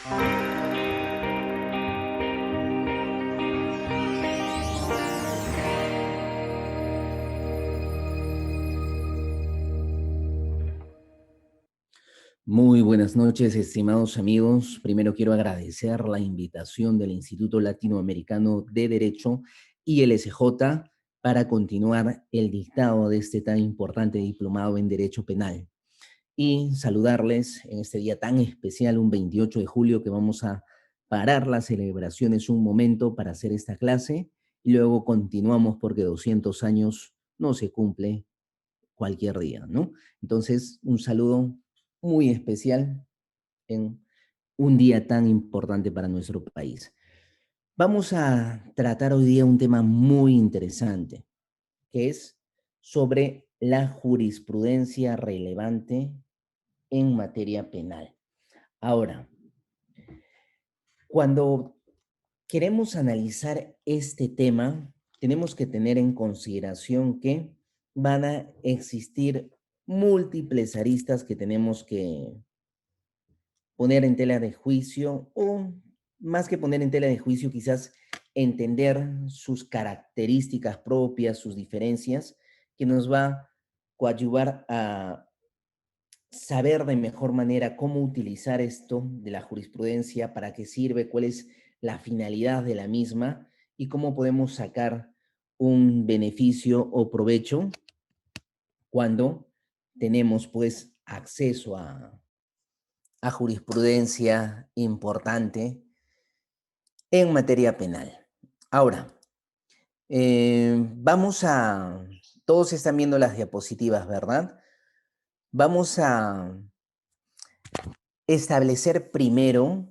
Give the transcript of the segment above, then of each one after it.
Muy buenas noches, estimados amigos. Primero quiero agradecer la invitación del Instituto Latinoamericano de Derecho y el SJ para continuar el dictado de este tan importante diplomado en Derecho Penal. Y saludarles en este día tan especial, un 28 de julio, que vamos a parar las celebraciones un momento para hacer esta clase y luego continuamos porque 200 años no se cumple cualquier día, ¿no? Entonces, un saludo muy especial en un día tan importante para nuestro país. Vamos a tratar hoy día un tema muy interesante, que es sobre la jurisprudencia relevante en materia penal. Ahora, cuando queremos analizar este tema, tenemos que tener en consideración que van a existir múltiples aristas que tenemos que poner en tela de juicio, o más que poner en tela de juicio, quizás entender sus características propias, sus diferencias, que nos va a coadyuvar a saber de mejor manera cómo utilizar esto de la jurisprudencia, para qué sirve, cuál es la finalidad de la misma y cómo podemos sacar un beneficio o provecho cuando tenemos pues acceso a jurisprudencia importante en materia penal. Ahora, todos están viendo las diapositivas, ¿verdad? Vamos a establecer primero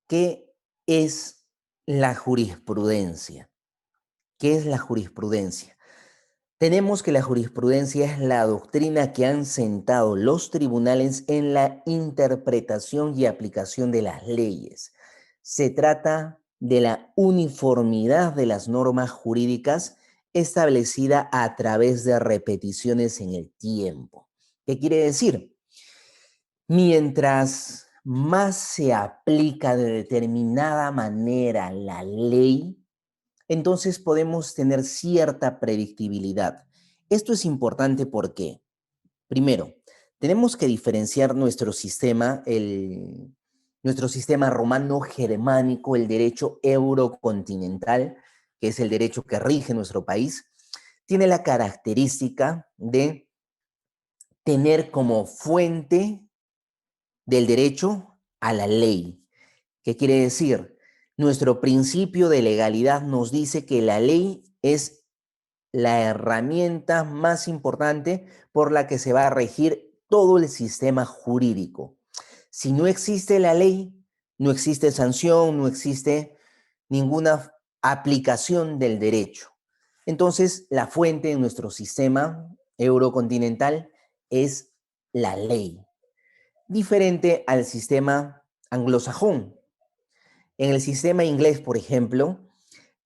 qué es la jurisprudencia. ¿Qué es la jurisprudencia? Tenemos que la jurisprudencia es la doctrina que han sentado los tribunales en la interpretación y aplicación de las leyes. Se trata de la uniformidad de las normas jurídicas establecida a través de repeticiones en el tiempo. ¿Qué quiere decir? Mientras más se aplica de determinada manera la ley, entonces podemos tener cierta predictibilidad. Esto es importante porque, primero, tenemos que diferenciar nuestro sistema romano-germánico, el derecho eurocontinental, que es el derecho que rige nuestro país. Tiene la característica de tener como fuente del derecho a la ley. ¿Qué quiere decir? Nuestro principio de legalidad nos dice que la ley es la herramienta más importante por la que se va a regir todo el sistema jurídico. Si no existe la ley, no existe sanción, no existe ninguna aplicación del derecho. Entonces, la fuente de nuestro sistema eurocontinental es la ley, diferente al sistema anglosajón. En el sistema inglés, por ejemplo,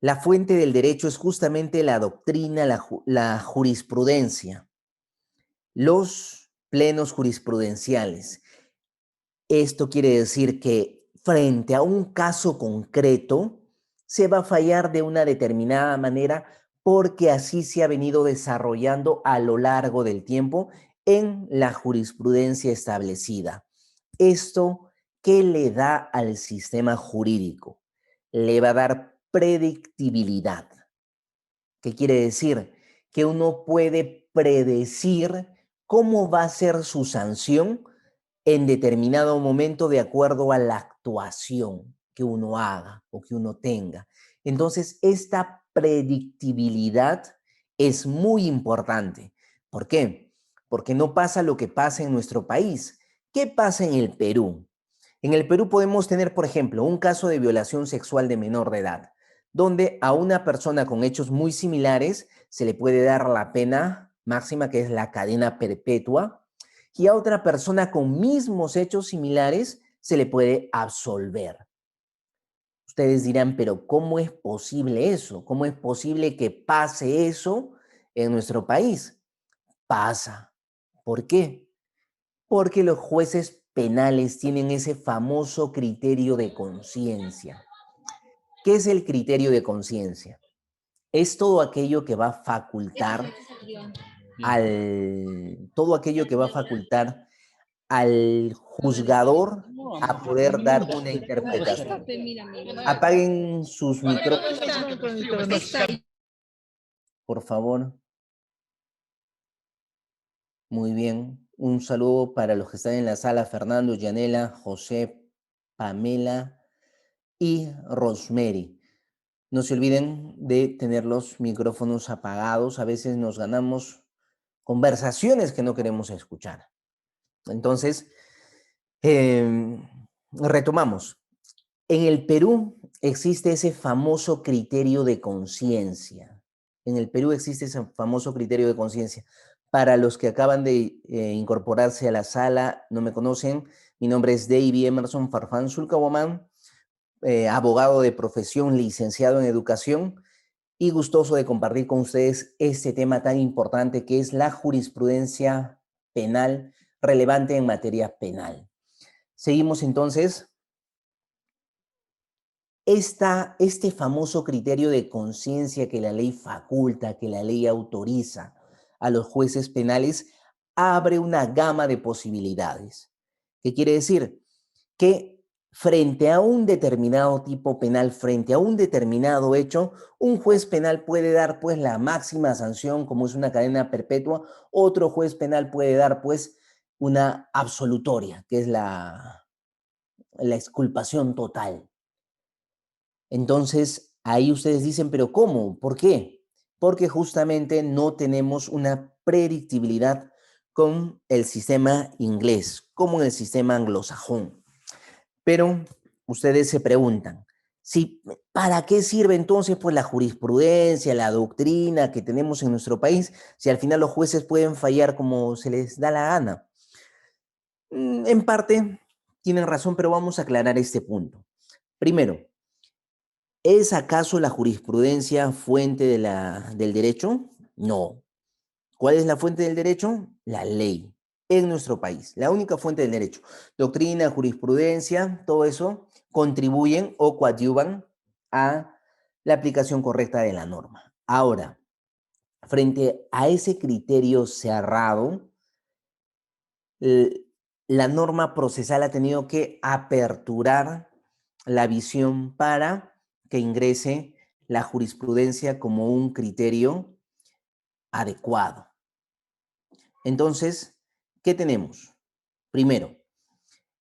la fuente del derecho es justamente la doctrina, la jurisprudencia, los plenos jurisprudenciales. Esto quiere decir que frente a un caso concreto se va a fallar de una determinada manera porque así se ha venido desarrollando a lo largo del tiempo en la jurisprudencia establecida. ¿Esto qué le da al sistema jurídico? Le va a dar predictibilidad. ¿Qué quiere decir? Que uno puede predecir cómo va a ser su sanción en determinado momento de acuerdo a la actuación que uno haga o que uno tenga. Entonces, esta predictibilidad es muy importante. ¿Por qué? Porque no pasa lo que pasa en nuestro país. ¿Qué pasa en el Perú? En el Perú podemos tener, por ejemplo, un caso de violación sexual de menor de edad, donde a una persona con hechos muy similares se le puede dar la pena máxima, que es la cadena perpetua, y a otra persona con mismos hechos similares se le puede absolver. Ustedes dirán, pero ¿cómo es posible eso? ¿Cómo es posible que pase eso en nuestro país? Pasa. ¿Por qué? Porque los jueces penales tienen ese famoso criterio de conciencia. ¿Qué es el criterio de conciencia? Es todo aquello que va a facultar al juzgador a poder dar una interpretación. Apaguen sus micrófonos, por favor. Muy bien. Un saludo para los que están en la sala: Fernando, Yanela, José, Pamela y Rosemary. No se olviden de tener los micrófonos apagados. A veces nos ganamos conversaciones que no queremos escuchar. Entonces, retomamos. En el Perú existe ese famoso criterio de conciencia. En el Perú existe ese famoso criterio de conciencia. Para los que acaban de incorporarse a la sala, no me conocen, mi nombre es David Emerson Farfán Zulcahuamán, abogado de profesión, licenciado en educación y gustoso de compartir con ustedes este tema tan importante que es la jurisprudencia penal relevante en materia penal. Seguimos entonces. Este famoso criterio de conciencia que la ley faculta, que la ley autoriza a los jueces penales, abre una gama de posibilidades. ¿Qué quiere decir? Que frente a un determinado tipo penal, frente a un determinado hecho, un juez penal puede dar pues la máxima sanción, como es una cadena perpetua. Otro juez penal puede dar pues una absolutoria, que es la exculpación total. Entonces, ahí ustedes dicen, ¿pero cómo? ¿Por qué? Porque justamente no tenemos una predictibilidad con el sistema inglés, como en el sistema anglosajón. Pero ustedes se preguntan, ¿sí, para qué sirve entonces pues, la jurisprudencia, la doctrina que tenemos en nuestro país, si al final los jueces pueden fallar como se les da la gana? En parte, tienen razón, pero vamos a aclarar este punto. Primero, ¿es acaso la jurisprudencia fuente del derecho? No. ¿Cuál es la fuente del derecho? La ley en nuestro país, la única fuente del derecho. Doctrina, jurisprudencia, todo eso contribuyen o coadyuvan a la aplicación correcta de la norma. Ahora, frente a ese criterio cerrado, la norma procesal ha tenido que aperturar la visión para que ingrese la jurisprudencia como un criterio adecuado. Entonces, ¿qué tenemos? Primero,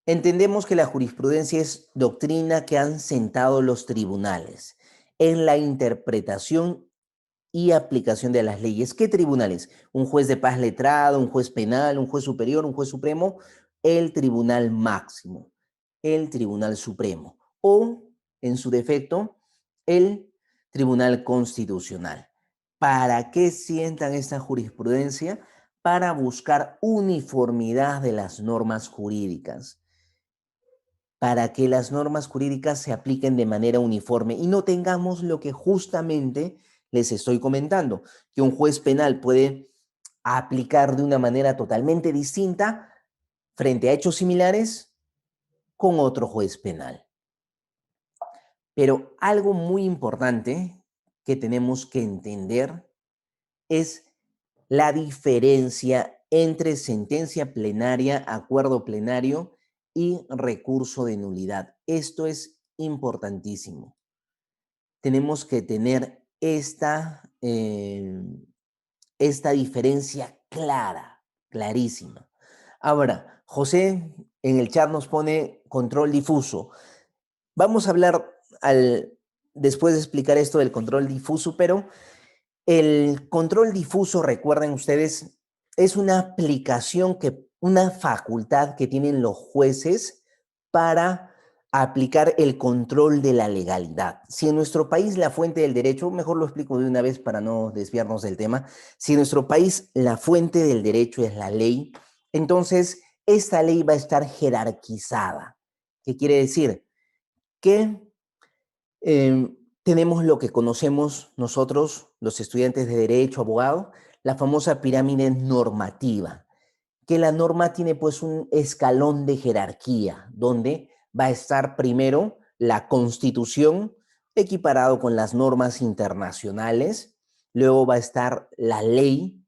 entendemos que la jurisprudencia es doctrina que han sentado los tribunales en la interpretación y aplicación de las leyes. ¿Qué tribunales? Un juez de paz letrado, un juez penal, un juez superior, un juez supremo, el tribunal máximo, el tribunal supremo o, en su defecto, el tribunal constitucional. ¿Para qué sientan esta jurisprudencia? Para buscar uniformidad de las normas jurídicas, para que las normas jurídicas se apliquen de manera uniforme y no tengamos lo que justamente les estoy comentando, que un juez penal puede aplicar de una manera totalmente distinta frente a hechos similares con otro juez penal. Pero algo muy importante que tenemos que entender es la diferencia entre sentencia plenaria, acuerdo plenario y recurso de nulidad. Esto es importantísimo. Tenemos que tener esta diferencia clara, clarísima. Ahora, José en el chat nos pone control difuso. Vamos a hablar después de explicar esto del control difuso, pero el control difuso, recuerden ustedes, es una aplicación una facultad que tienen los jueces para aplicar el control de la legalidad. Si en nuestro país la fuente del derecho, mejor lo explico de una vez para no desviarnos del tema, si en nuestro país la fuente del derecho es la ley, entonces esta ley va a estar jerarquizada. ¿Qué quiere decir? Que tenemos lo que conocemos nosotros, los estudiantes de derecho, abogados, la famosa pirámide normativa. que la norma tiene pues un escalón de jerarquía, donde va a estar primero la Constitución, equiparado con las normas internacionales, luego va a estar la ley,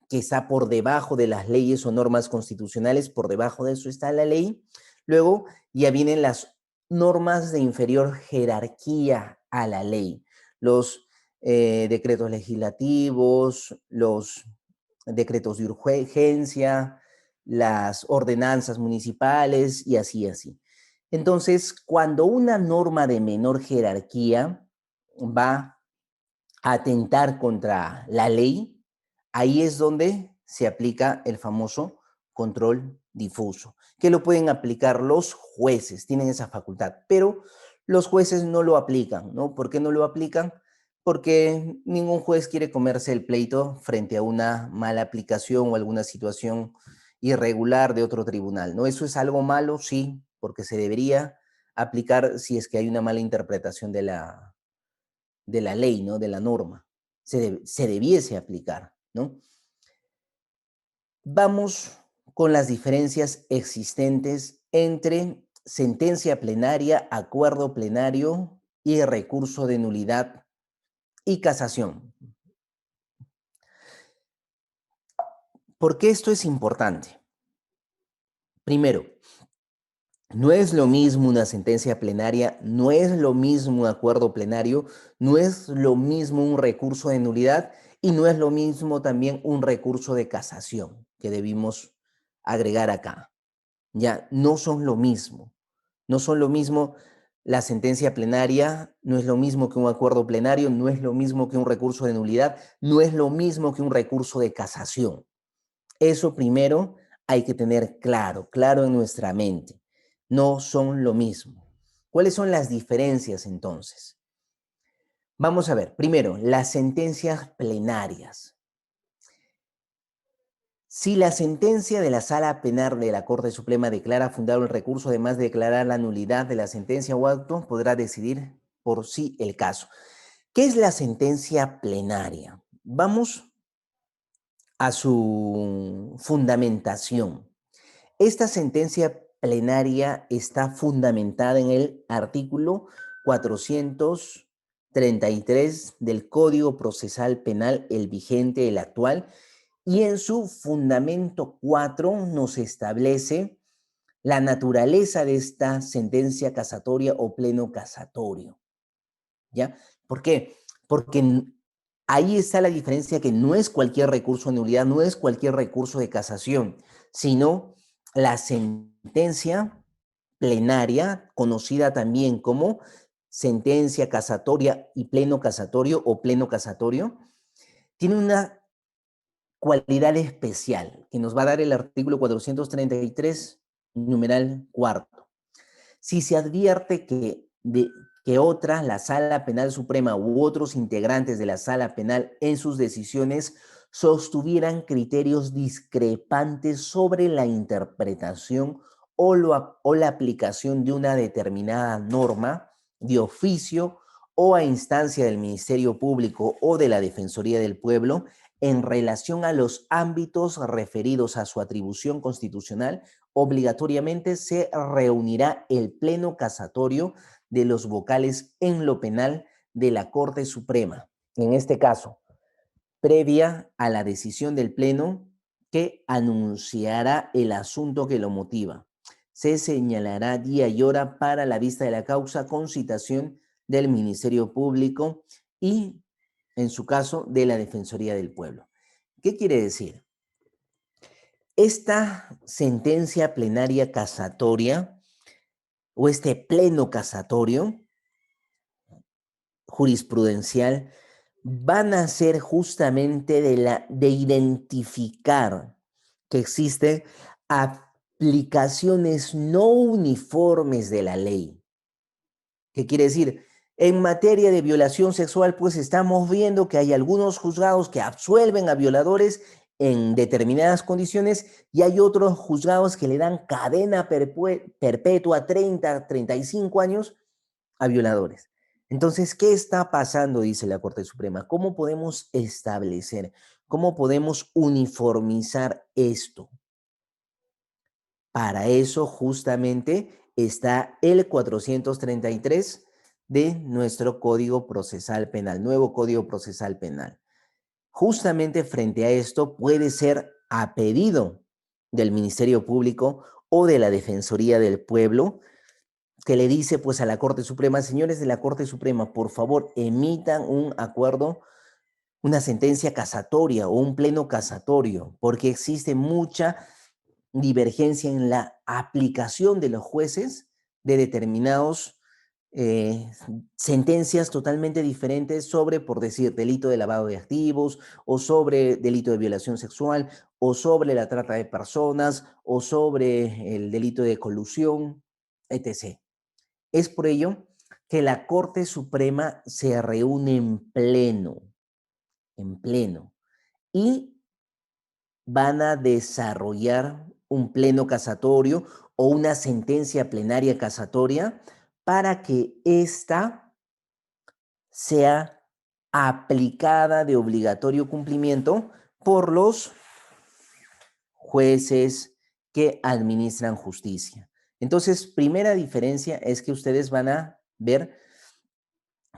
que está por debajo de las leyes o normas constitucionales, por debajo de eso está la ley, luego ya vienen las normas de inferior jerarquía a la ley, los decretos legislativos, los decretos de urgencia, las ordenanzas municipales y así, así. Entonces, cuando una norma de menor jerarquía va a atentar contra la ley, ahí es donde se aplica el famoso control difuso, que lo pueden aplicar los jueces, tienen esa facultad, pero los jueces no lo aplican, ¿no? ¿Por qué no lo aplican? Porque ningún juez quiere comerse el pleito frente a una mala aplicación o alguna situación irregular de otro tribunal, ¿no? ¿Eso es algo malo? Sí, porque se debería aplicar si es que hay una mala interpretación de la ley, ¿no? De la norma. Se debiese aplicar, ¿no? Vamos con las diferencias existentes entre sentencia plenaria, acuerdo plenario y recurso de nulidad y casación. ¿Por qué esto es importante? Primero, no es lo mismo una sentencia plenaria, no es lo mismo un acuerdo plenario, no es lo mismo un recurso de nulidad y no es lo mismo también un recurso de casación que debimos agregar acá. Ya, no son lo mismo. No son lo mismo la sentencia plenaria, no es lo mismo que un acuerdo plenario, no es lo mismo que un recurso de nulidad, no es lo mismo que un recurso de casación. Eso primero hay que tener claro, claro en nuestra mente. No son lo mismo. ¿Cuáles son las diferencias entonces? Vamos a ver, primero, las sentencias plenarias. Si la sentencia de la Sala Penal de la Corte Suprema declara fundado el recurso, además de declarar la nulidad de la sentencia o acto, podrá decidir por sí el caso. ¿Qué es la sentencia plenaria? Vamos a su fundamentación. Esta sentencia plenaria está fundamentada en el artículo 433 del Código Procesal Penal, el vigente, el actual, y en su fundamento 4 nos establece la naturaleza de esta sentencia casatoria o pleno casatorio. ¿Ya? ¿Por qué? Porque ahí está la diferencia, que no es cualquier recurso de nulidad, no es cualquier recurso de casación, sino la sentencia plenaria, conocida también como sentencia casatoria y pleno casatorio o pleno casatorio, tiene una cualidad especial que nos va a dar el artículo 433, numeral cuarto. Si se advierte que otra, la Sala Penal Suprema u otros integrantes de la Sala Penal en sus decisiones sostuvieran criterios discrepantes sobre la interpretación o la aplicación de una determinada norma de oficio o a instancia del Ministerio Público o de la Defensoría del Pueblo en relación a los ámbitos referidos a su atribución constitucional, obligatoriamente se reunirá el pleno casatorio de los vocales en lo penal de la Corte Suprema. En este caso, previa a la decisión del pleno que anunciará el asunto que lo motiva. Se señalará día y hora para la vista de la causa con citación del Ministerio Público y, en su caso, de la Defensoría del Pueblo. ¿Qué quiere decir? Esta sentencia plenaria casatoria o este pleno casatorio jurisprudencial van a ser justamente de identificar que existen aplicaciones no uniformes de la ley. ¿Qué quiere decir? En materia de violación sexual, pues estamos viendo que hay algunos juzgados que absuelven a violadores en determinadas condiciones y hay otros juzgados que le dan cadena perpetua, 30, 35 años a violadores. Entonces, ¿qué está pasando? Dice la Corte Suprema. ¿Cómo podemos establecer? ¿Cómo podemos uniformizar esto? Para eso justamente está el 433 de nuestro Código Procesal Penal, nuevo Código Procesal Penal. Justamente frente a esto puede ser a pedido del Ministerio Público o de la Defensoría del Pueblo, que le dice pues a la Corte Suprema: señores de la Corte Suprema, por favor emitan un acuerdo, una sentencia casatoria o un pleno casatorio, porque existe mucha divergencia en la aplicación de los jueces de determinados sentencias totalmente diferentes sobre, por decir, delito de lavado de activos, o sobre delito de violación sexual, o sobre la trata de personas, o sobre el delito de colusión, etc. Es por ello que la Corte Suprema se reúne en pleno, y van a desarrollar un pleno casatorio o una sentencia plenaria casatoria para que ésta sea aplicada de obligatorio cumplimiento por los jueces que administran justicia. Entonces, primera diferencia es que ustedes van a ver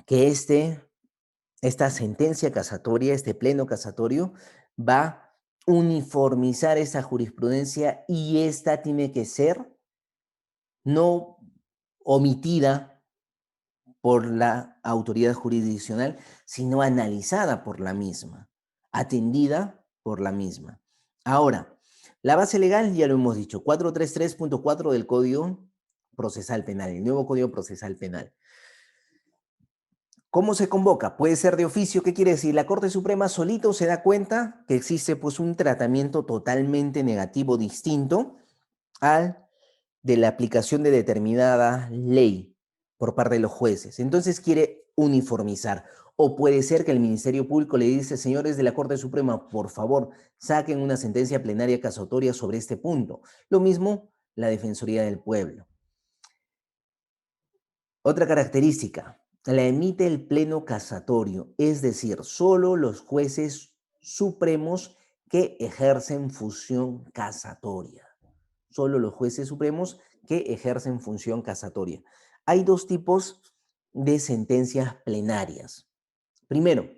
que esta sentencia casatoria, este pleno casatorio, va a uniformizar esa jurisprudencia, y esta tiene que ser no omitida por la autoridad jurisdiccional, sino analizada por la misma, atendida por la misma. Ahora, la base legal ya lo hemos dicho, 433.4 del Código Procesal Penal, el nuevo Código Procesal Penal. ¿Cómo se convoca? Puede ser de oficio. ¿Qué quiere decir? La Corte Suprema solito se da cuenta que existe pues un tratamiento totalmente negativo, distinto al de la aplicación de determinada ley por parte de los jueces. Entonces quiere uniformizar. O puede ser que el Ministerio Público le dice: señores de la Corte Suprema, por favor, saquen una sentencia plenaria casatoria sobre este punto. Lo mismo la Defensoría del Pueblo. Otra característica: la emite el pleno casatorio, es decir, solo los jueces supremos que ejercen función casatoria. Solo los jueces supremos que ejercen función casatoria. Hay dos tipos de sentencias plenarias. Primero,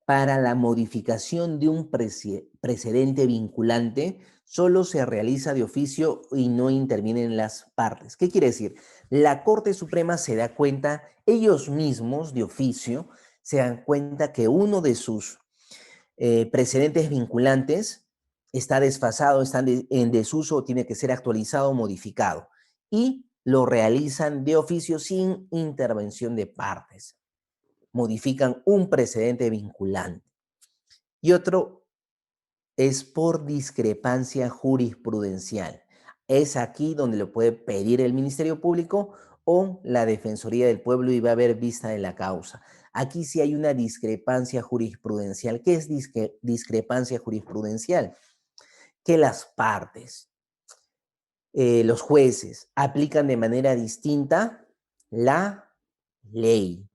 para la modificación de un precedente vinculante, solo se realiza de oficio y no intervienen las partes. ¿Qué quiere decir? La Corte Suprema se da cuenta, ellos mismos de oficio, se dan cuenta que uno de sus precedentes vinculantes está desfasado, está en desuso, tiene que ser actualizado o modificado. Y lo realizan de oficio sin intervención de partes. Modifican un precedente vinculante. Y otro es por discrepancia jurisprudencial. Es aquí donde lo puede pedir el Ministerio Público o la Defensoría del Pueblo, y va a haber vista de la causa. Aquí sí hay una discrepancia jurisprudencial. ¿Qué es discrepancia jurisprudencial? Que las partes, los jueces, aplican de manera distinta la ley.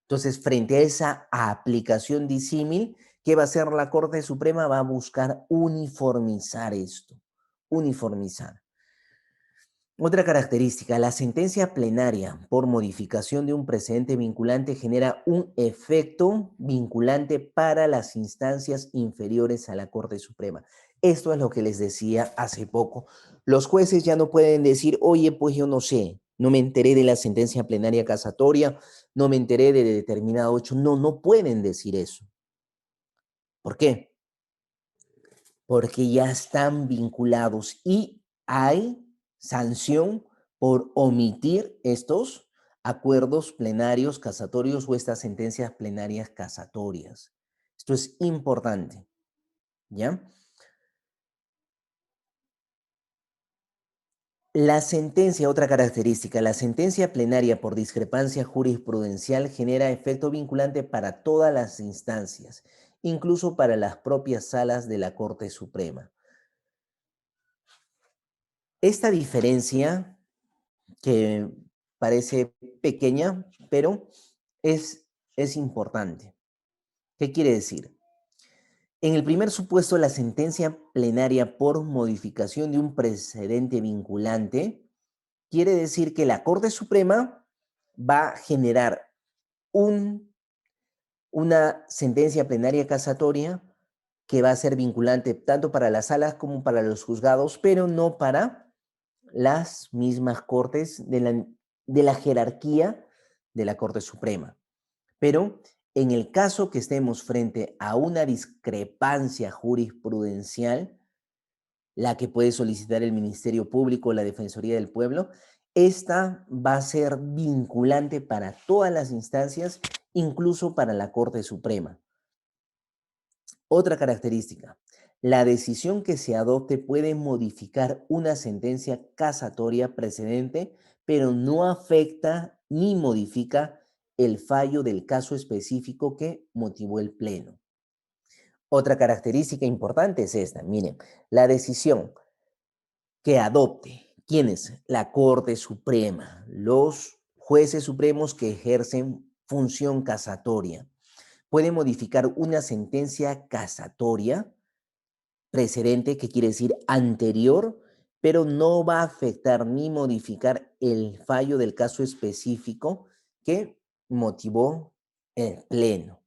Entonces, frente a esa aplicación disímil, ¿qué va a hacer la Corte Suprema? Va a buscar uniformizar esto, uniformizar. Otra característica: la sentencia plenaria por modificación de un precedente vinculante genera un efecto vinculante para las instancias inferiores a la Corte Suprema. Esto es lo que les decía hace poco. Los jueces ya no pueden decir: oye, pues yo no sé, no me enteré de la sentencia plenaria casatoria, no me enteré de determinado hecho. No, no pueden decir eso. ¿Por qué? Porque ya están vinculados y hay sanción por omitir estos acuerdos plenarios casatorios o estas sentencias plenarias casatorias. Esto es importante, ¿ya? La sentencia, otra característica: la sentencia plenaria por discrepancia jurisprudencial genera efecto vinculante para todas las instancias, incluso para las propias salas de la Corte Suprema. Esta diferencia, que parece pequeña, pero es importante. ¿Qué quiere decir? En el primer supuesto, la sentencia plenaria por modificación de un precedente vinculante quiere decir que la Corte Suprema va a generar una sentencia plenaria casatoria que va a ser vinculante tanto para las salas como para los juzgados, pero no para las mismas cortes de la jerarquía de la Corte Suprema. Pero en el caso que estemos frente a una discrepancia jurisprudencial, la que puede solicitar el Ministerio Público o la Defensoría del Pueblo, esta va a ser vinculante para todas las instancias, incluso para la Corte Suprema. Otra característica, la decisión que se adopte puede modificar una sentencia casatoria precedente, pero no afecta ni modifica el fallo del caso específico que motivó el Pleno. Otra característica importante es esta, miren, la decisión que adopte, ¿quiénes? La Corte Suprema, los jueces supremos que ejercen función casatoria. Puede modificar una sentencia casatoria precedente, que quiere decir anterior, pero no va a afectar ni modificar el fallo del caso específico que motivó el Pleno.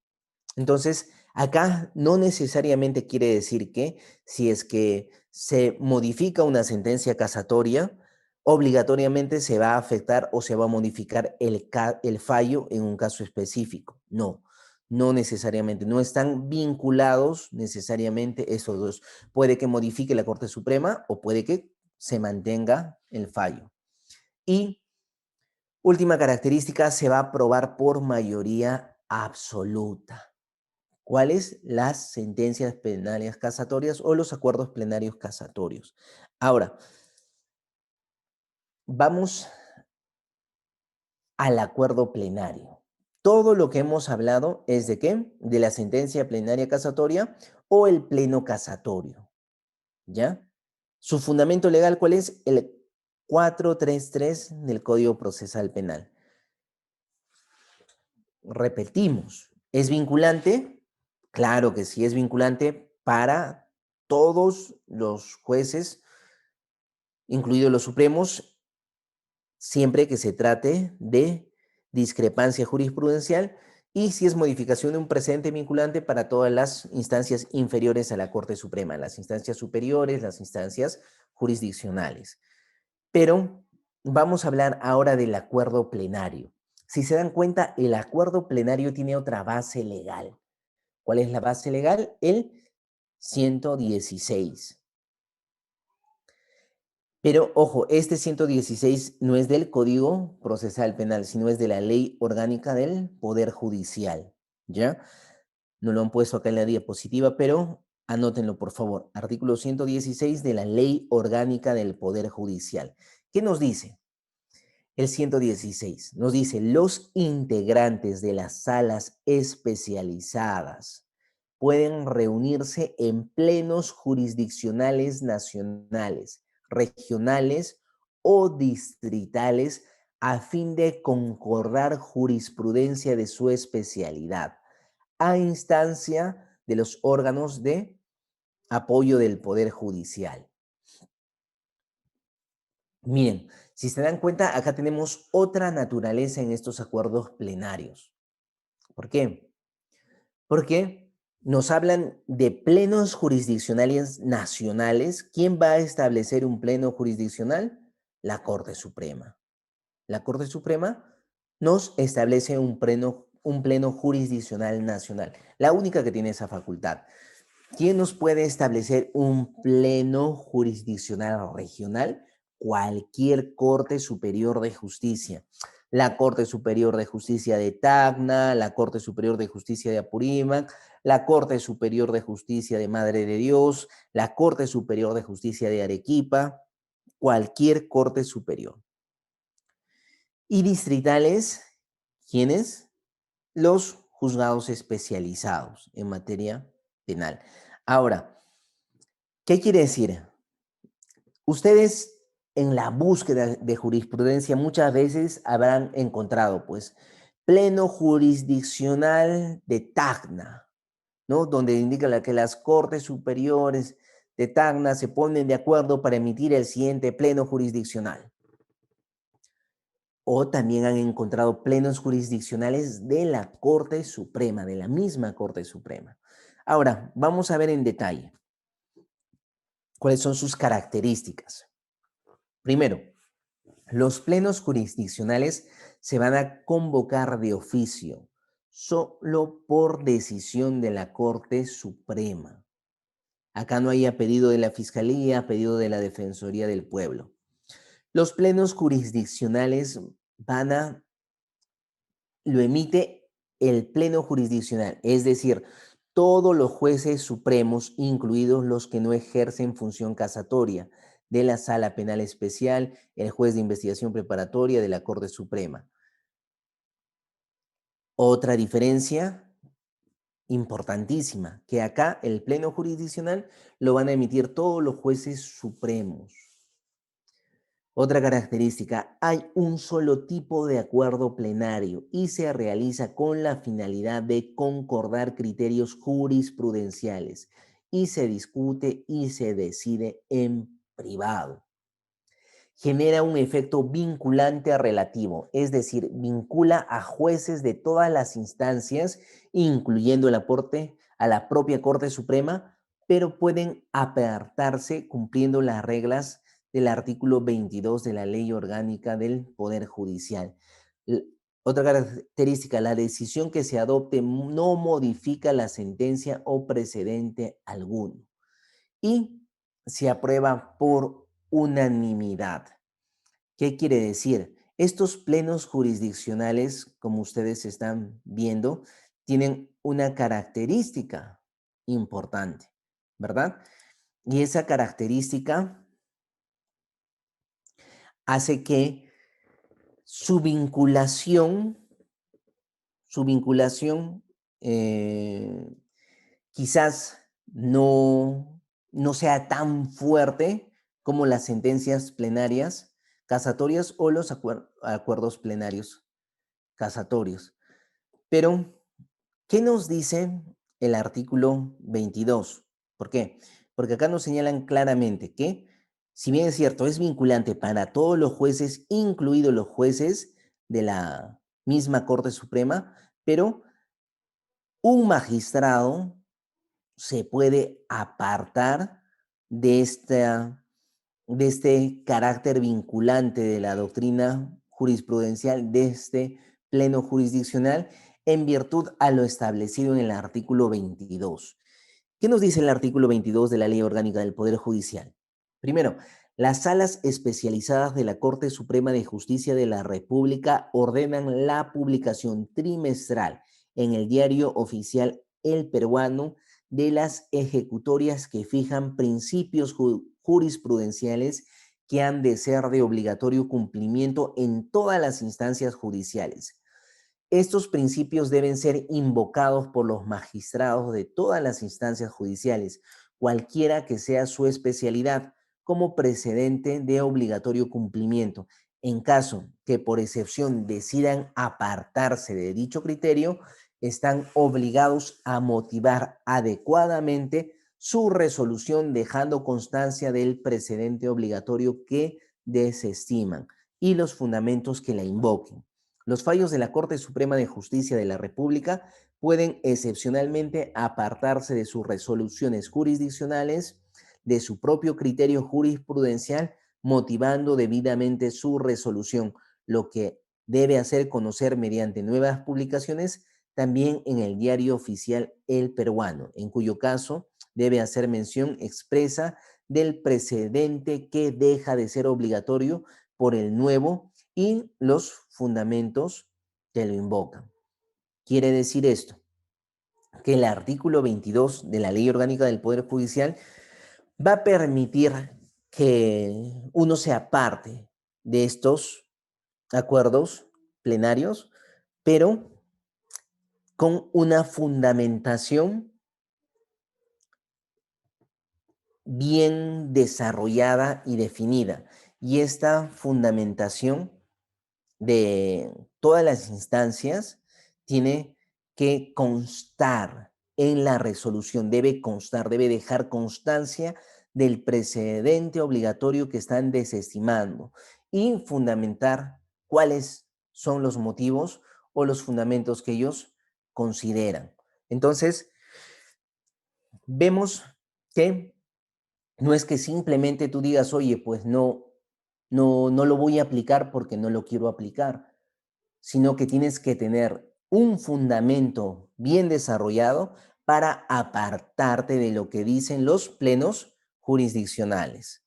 Entonces, acá no necesariamente quiere decir que si es que se modifica una sentencia casatoria, obligatoriamente se va a afectar o se va a modificar el fallo en un caso específico. No, no necesariamente, no están vinculados necesariamente esos dos. Puede que modifique la Corte Suprema o puede que se mantenga el fallo. Y última característica, se va a aprobar por mayoría absoluta. ¿Cuáles? Las sentencias penales casatorias o los acuerdos plenarios casatorios. Ahora, vamos al acuerdo plenario. Todo lo que hemos hablado es ¿de qué? De la sentencia plenaria casatoria o el pleno casatorio, ¿ya? Su fundamento legal, ¿cuál es? El 433 del Código Procesal Penal. Repetimos, ¿es vinculante? Claro que sí es vinculante para todos los jueces, incluidos los supremos, siempre que se trate de discrepancia jurisprudencial y si es modificación de un precedente vinculante para todas las instancias inferiores a la Corte Suprema, las instancias superiores, las instancias jurisdiccionales. Pero vamos a hablar ahora del acuerdo plenario. Si se dan cuenta, el acuerdo plenario tiene otra base legal. ¿Cuál es la base legal? El 116. Pero, ojo, este 116 no es del Código Procesal Penal, sino es de la Ley Orgánica del Poder Judicial, ¿ya? No lo han puesto acá en la diapositiva, pero anótenlo, por favor. Artículo 116 de la Ley Orgánica del Poder Judicial. ¿Qué nos dice? El 116 nos dice, los integrantes de las salas especializadas pueden reunirse en plenos jurisdiccionales nacionales, regionales o distritales a fin de concordar jurisprudencia de su especialidad, a instancia de los órganos de apoyo del Poder Judicial. Miren, si se dan cuenta, acá tenemos otra naturaleza en estos acuerdos plenarios. ¿Por qué? Porque nos hablan de plenos jurisdiccionales nacionales. ¿Quién va a establecer un pleno jurisdiccional? La Corte Suprema. La Corte Suprema nos establece un pleno jurisdiccional nacional. La única que tiene esa facultad. ¿Quién nos puede establecer un pleno jurisdiccional regional? Cualquier Corte Superior de Justicia. La Corte Superior de Justicia de Tacna, la Corte Superior de Justicia de Apurímac, la Corte Superior de Justicia de Madre de Dios, la Corte Superior de Justicia de Arequipa, cualquier Corte Superior. Y distritales, ¿quiénes? Los juzgados especializados en materia penal. Ahora, ¿qué quiere decir? Ustedes en la búsqueda de jurisprudencia muchas veces habrán encontrado, pues, pleno jurisdiccional de Tacna, ¿no? Donde indica que las Cortes Superiores de Tacna se ponen de acuerdo para emitir el siguiente pleno jurisdiccional. O también han encontrado plenos jurisdiccionales de la Corte Suprema, de la misma Corte Suprema. Ahora, vamos a ver en detalle cuáles son sus características. Primero, los plenos jurisdiccionales se van a convocar de oficio, solo por decisión de la Corte Suprema. Acá no hay a pedido de la Fiscalía, a pedido de la Defensoría del Pueblo. Los plenos jurisdiccionales lo emite el pleno jurisdiccional, es decir, todos los jueces supremos, incluidos los que no ejercen función casatoria, de la Sala Penal Especial, el juez de investigación preparatoria de la Corte Suprema. Otra diferencia importantísima, que acá el pleno jurisdiccional lo van a emitir todos los jueces supremos. Otra característica, hay un solo tipo de acuerdo plenario y se realiza con la finalidad de concordar criterios jurisprudenciales y se discute y se decide en privado. Genera un efecto vinculante relativo, es decir, vincula a jueces de todas las instancias, incluyendo el aporte a la propia Corte Suprema, pero pueden apartarse cumpliendo las reglas del artículo 22 de la Ley Orgánica del Poder Judicial. Otra característica, la decisión que se adopte no modifica la sentencia o precedente alguno y se aprueba por unanimidad. ¿Qué quiere decir? Estos plenos jurisdiccionales, como ustedes están viendo, tienen una característica importante, ¿verdad? Y esa característica hace que su vinculación, eh, quizás no sea tan fuerte como las sentencias plenarias casatorias o los acuerdos plenarios casatorios. Pero, ¿qué nos dice el artículo 22? ¿Por qué? Porque acá nos señalan claramente que, si bien es cierto, es vinculante para todos los jueces, incluidos los jueces de la misma Corte Suprema, pero un magistrado se puede apartar de, de este carácter vinculante de la doctrina jurisprudencial, de este pleno jurisdiccional, en virtud a lo establecido en el artículo 22. ¿Qué nos dice el artículo 22 de la Ley Orgánica del Poder Judicial? Primero, las salas especializadas de la Corte Suprema de Justicia de la República ordenan la publicación trimestral en el diario oficial El Peruano de las ejecutorias que fijan principios jurisprudenciales que han de ser de obligatorio cumplimiento en todas las instancias judiciales. Estos principios deben ser invocados por los magistrados de todas las instancias judiciales, cualquiera que sea su especialidad, como precedente de obligatorio cumplimiento. En caso que por excepción decidan apartarse de dicho criterio, están obligados a motivar adecuadamente su resolución dejando constancia del precedente obligatorio que desestiman y los fundamentos que la invoquen. Los fallos de la Corte Suprema de Justicia de la República pueden excepcionalmente apartarse de sus resoluciones jurisdiccionales, de su propio criterio jurisprudencial, motivando debidamente su resolución, lo que debe hacer conocer mediante nuevas publicaciones también en el diario oficial El Peruano, en cuyo caso debe hacer mención expresa del precedente que deja de ser obligatorio por el nuevo y los fundamentos que lo invocan. Quiere decir esto, que el artículo 22 de la Ley Orgánica del Poder Judicial va a permitir que uno se aparte de estos acuerdos plenarios, pero con una fundamentación bien desarrollada y definida. Y esta fundamentación de todas las instancias tiene que constar en la resolución, debe constar, debe dejar constancia del precedente obligatorio que están desestimando y fundamentar cuáles son los motivos o los fundamentos que ellos consideran. Entonces, vemos que no es que simplemente tú digas, oye, pues no lo voy a aplicar porque no lo quiero aplicar, sino que tienes que tener un fundamento bien desarrollado para apartarte de lo que dicen los plenos jurisdiccionales.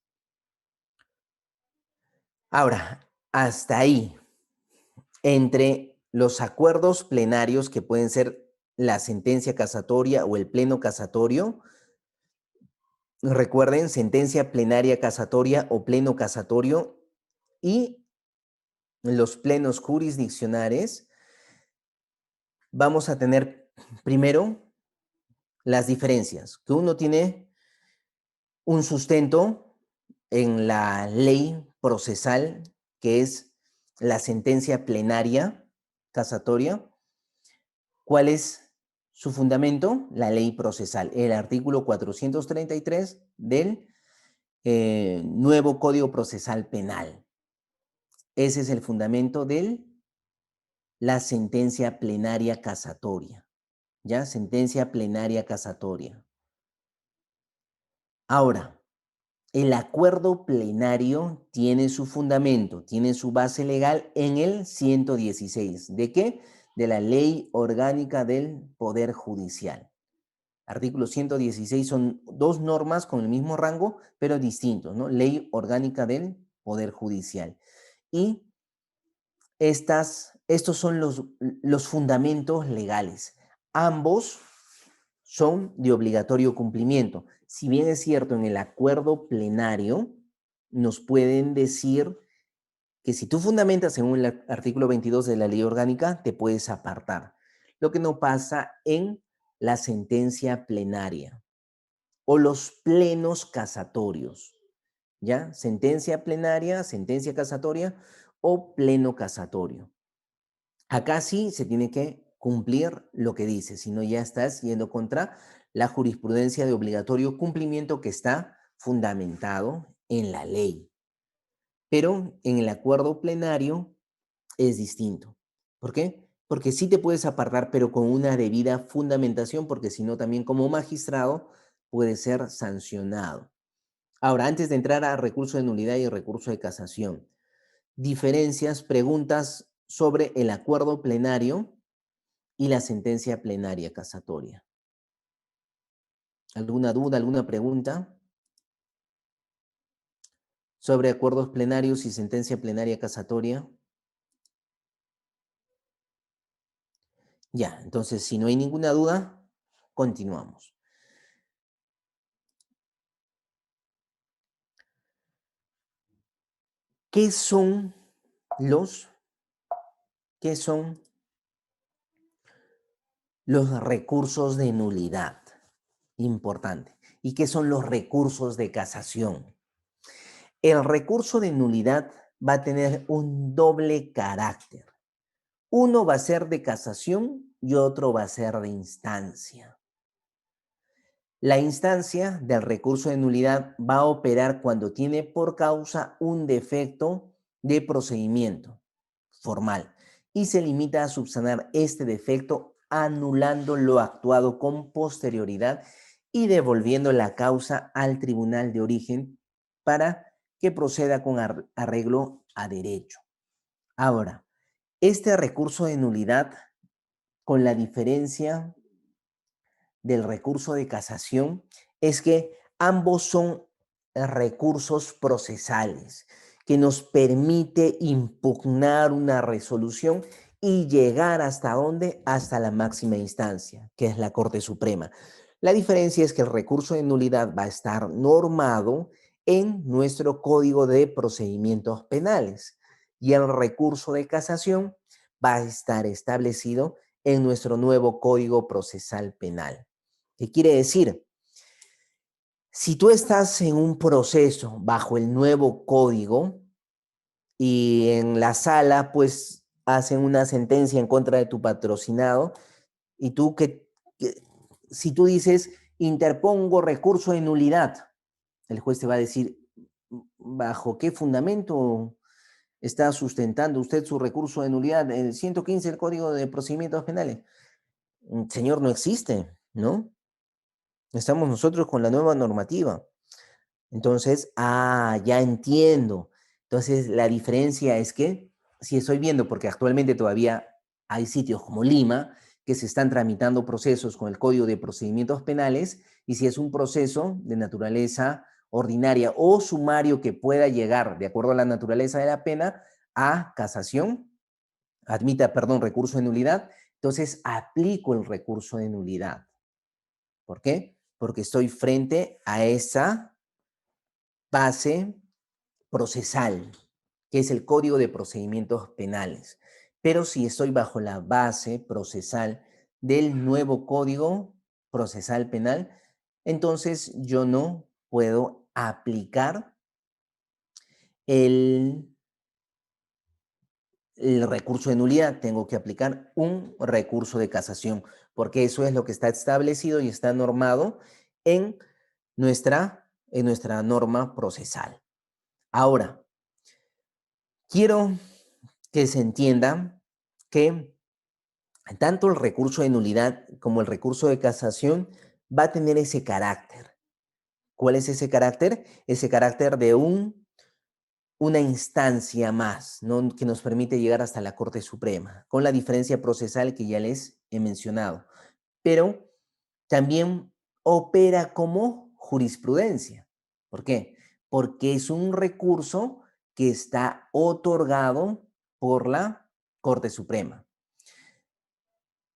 Ahora, hasta ahí, entre los acuerdos plenarios que pueden ser la sentencia casatoria o el pleno casatorio, recuerden, sentencia plenaria casatoria o pleno casatorio y los plenos jurisdiccionales, vamos a tener primero las diferencias, que uno tiene un sustento en la ley procesal, que es la sentencia plenaria casatoria. ¿Cuál es su fundamento? La ley procesal, el artículo 433 del nuevo Código Procesal Penal. Ese es el fundamento de la sentencia plenaria casatoria, ¿ya? Sentencia plenaria casatoria. Ahora, el acuerdo plenario tiene su fundamento, tiene su base legal en el 116. ¿De qué? De la Ley Orgánica del Poder Judicial. Artículo 116 son dos normas con el mismo rango, pero distintos, ¿no? Ley Orgánica del Poder Judicial. Y estos son los fundamentos legales. Ambos son de obligatorio cumplimiento. Si bien es cierto, en el acuerdo plenario nos pueden decir que si tú fundamentas según el artículo 22 de la ley orgánica, te puedes apartar. Lo que no pasa en la sentencia plenaria o los plenos casatorios, ¿ya? Sentencia plenaria, sentencia casatoria o pleno casatorio. Acá sí se tiene que cumplir lo que dice, si no ya estás yendo contra la jurisprudencia de obligatorio cumplimiento que está fundamentado en la ley. Pero en el acuerdo plenario es distinto. ¿Por qué? Porque sí te puedes apartar, pero con una debida fundamentación, porque si no también como magistrado puede ser sancionado. Ahora, antes de entrar a recurso de nulidad y recurso de casación, diferencias, preguntas sobre el acuerdo plenario y la sentencia plenaria casatoria. ¿Alguna duda, alguna pregunta sobre acuerdos plenarios y sentencia plenaria casatoria? Ya, entonces si no hay ninguna duda, continuamos. ¿Qué son los, qué son los recursos de nulidad? Importante. ¿Y qué son los recursos de casación? El recurso de nulidad va a tener un doble carácter. Uno va a ser de casación y otro va a ser de instancia. La instancia del recurso de nulidad va a operar cuando tiene por causa un defecto de procedimiento formal y se limita a subsanar este defecto anulando lo actuado con posterioridad y devolviendo la causa al tribunal de origen para que proceda con arreglo a derecho. Ahora, este recurso de nulidad, con la diferencia del recurso de casación, es que ambos son recursos procesales que nos permite impugnar una resolución y llegar hasta dónde, hasta la máxima instancia, que es la Corte Suprema. La diferencia es que el recurso de nulidad va a estar normado en nuestro Código de Procedimientos Penales y el recurso de casación va a estar establecido en nuestro nuevo Código Procesal Penal. ¿Qué quiere decir? Si tú estás en un proceso bajo el nuevo código y en la sala pues hacen una sentencia en contra de tu patrocinado y tú si tú dices, interpongo recurso de nulidad, el juez te va a decir, ¿bajo qué fundamento está sustentando usted su recurso de nulidad? El 115 del Código de Procedimientos Penales. Señor, no existe, ¿no? Estamos nosotros con la nueva normativa. Entonces, ya entiendo. Entonces, la diferencia es que si estoy viendo, porque actualmente todavía hay sitios como Lima que se están tramitando procesos con el Código de Procedimientos Penales, y si es un proceso de naturaleza ordinaria o sumario que pueda llegar, de acuerdo a la naturaleza de la pena, a casación, admita, perdón, recurso de nulidad, entonces aplico el recurso de nulidad. ¿Por qué? Porque estoy frente a esa base procesal, que es el Código de Procedimientos Penales. Pero si estoy bajo la base procesal del nuevo Código Procesal Penal, entonces yo no puedo aplicar el, el recurso de nulidad, tengo que aplicar un recurso de casación, porque eso es lo que está establecido y está normado en nuestra norma procesal. Ahora, quiero que se entienda que tanto el recurso de nulidad como el recurso de casación va a tener ese carácter. ¿Cuál es ese carácter? Ese carácter de una instancia más, ¿no? Que nos permite llegar hasta la Corte Suprema, con la diferencia procesal que ya les he mencionado. Pero también opera como jurisprudencia. ¿Por qué? Porque es un recurso que está otorgado por la Corte Suprema.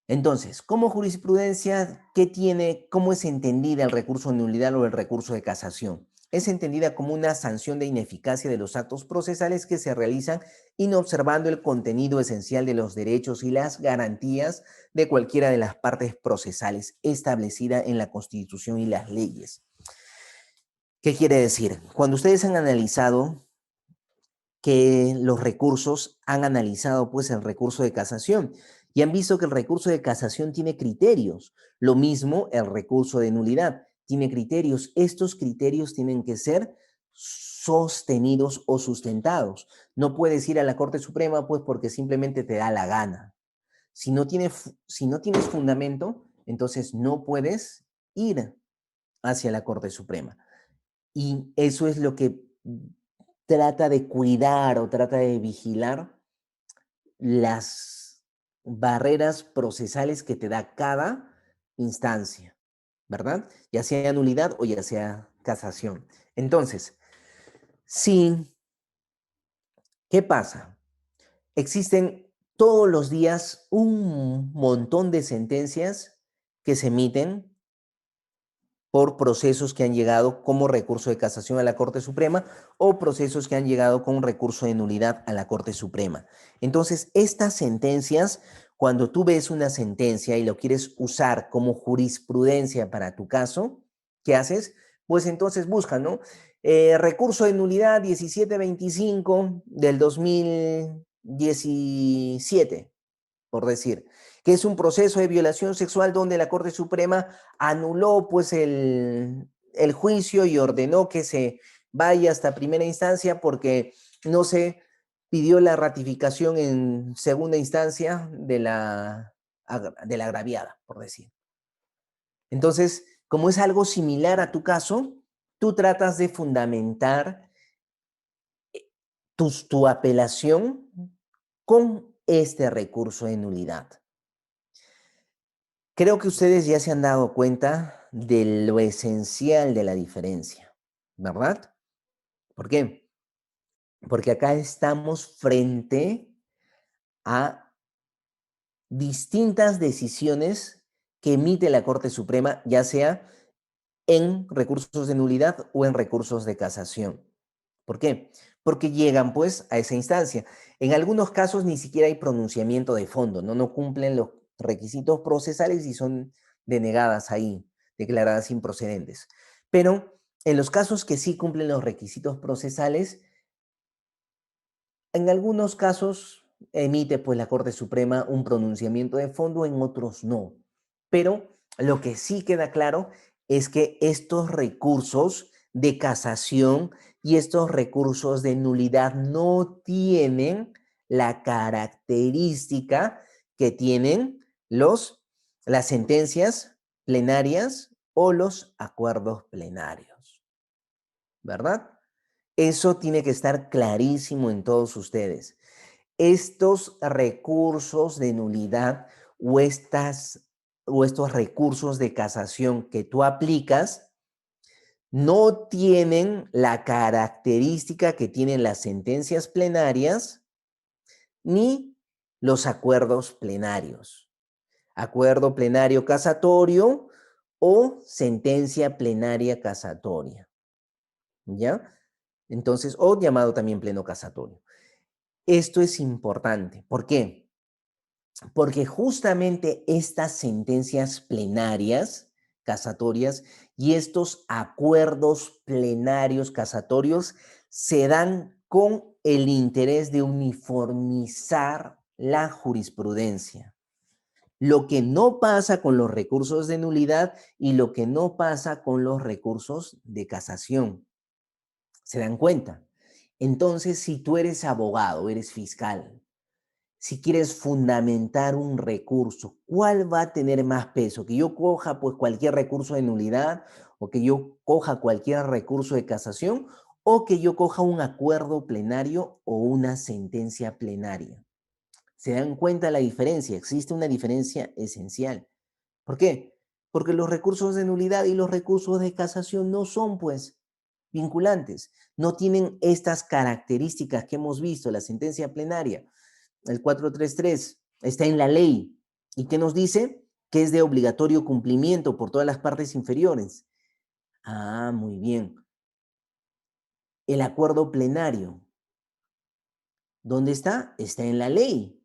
Entonces, como jurisprudencia, ¿qué tiene, cómo es entendida el recurso de nulidad o el recurso de casación? Es entendida como una sanción de ineficacia de los actos procesales que se realizan inobservando el contenido esencial de los derechos y las garantías de cualquiera de las partes procesales establecida en la Constitución y las leyes. ¿Qué quiere decir? Cuando ustedes han analizado que los recursos, han analizado pues el recurso de casación y han visto que el recurso de casación tiene criterios. Lo mismo el recurso de nulidad tiene criterios. Estos criterios tienen que ser sostenidos o sustentados. No puedes ir a la Corte Suprema pues porque simplemente te da la gana. Si no tienes fundamento, entonces no puedes ir hacia la Corte Suprema. Y eso es lo que trata de cuidar o trata de vigilar las barreras procesales que te da cada instancia, ¿verdad? Ya sea nulidad o ya sea casación. Entonces, sí, ¿qué pasa? Existen todos los días un montón de sentencias que se emiten por procesos que han llegado como recurso de casación a la Corte Suprema o procesos que han llegado con recurso de nulidad a la Corte Suprema. Entonces, estas sentencias, cuando tú ves una sentencia y lo quieres usar como jurisprudencia para tu caso, ¿qué haces? Pues entonces busca, ¿no? Recurso de nulidad 1725 del 2017, por decir, que es un proceso de violación sexual donde la Corte Suprema anuló pues el juicio y ordenó que se vaya hasta primera instancia porque no se pidió la ratificación en segunda instancia de la agraviada, por decir. Entonces, como es algo similar a tu caso, tú tratas de fundamentar tu apelación con este recurso de nulidad. Creo que ustedes ya se han dado cuenta de lo esencial de la diferencia, ¿verdad? ¿Por qué? Porque acá estamos frente a distintas decisiones que emite la Corte Suprema, ya sea en recursos de nulidad o en recursos de casación. ¿Por qué? Porque llegan pues a esa instancia. En algunos casos ni siquiera hay pronunciamiento de fondo, no cumplen los requisitos procesales y son denegadas ahí, declaradas improcedentes. Pero en los casos que sí cumplen los requisitos procesales, en algunos casos emite pues la Corte Suprema un pronunciamiento de fondo, en otros no. Pero Lo que sí queda claro es que estos recursos de casación y estos recursos de nulidad no tienen la característica que tienen las sentencias plenarias o los acuerdos plenarios, ¿verdad? Eso tiene que estar clarísimo en todos ustedes. Estos recursos de nulidad o, o estos recursos de casación que tú aplicas no tienen la característica que tienen las sentencias plenarias ni los acuerdos plenarios. Acuerdo plenario casatorio o sentencia plenaria casatoria. ¿Ya? Entonces, o llamado también pleno casatorio. Esto es importante. ¿Por qué? Porque justamente estas sentencias plenarias casatorias y estos acuerdos plenarios casatorios se dan con el interés de uniformizar la jurisprudencia. Lo que no pasa con los recursos de nulidad y lo que no pasa con los recursos de casación. ¿Se dan cuenta? Entonces, si tú eres abogado, eres fiscal, si quieres fundamentar un recurso, ¿cuál va a tener más peso? ¿Que yo coja pues cualquier recurso de nulidad o que yo coja cualquier recurso de casación o que yo coja un acuerdo plenario o una sentencia plenaria? ¿Se dan cuenta la diferencia? Existe una diferencia esencial. ¿Por qué? Porque los recursos de nulidad y los recursos de casación no son, pues, vinculantes. No tienen estas características que hemos visto, la sentencia plenaria. El 433 está en la ley. ¿Y qué nos dice? Que es de obligatorio cumplimiento por todas las partes inferiores. Ah, muy bien. El acuerdo plenario, ¿dónde está? Está en la ley.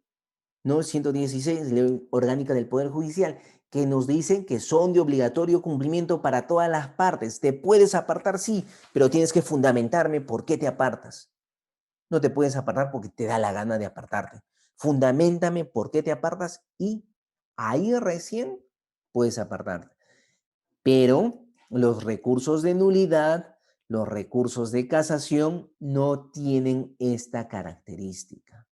¿No? 116, Ley Orgánica del Poder Judicial, que nos dicen que son de obligatorio cumplimiento para todas las partes. ¿Te puedes apartar? Sí, pero tienes que fundamentarme por qué te apartas. No te puedes apartar porque te da la gana de apartarte. Fundamentame por qué te apartas y ahí recién puedes apartarte. Pero los recursos de nulidad, los recursos de casación no tienen esta característica.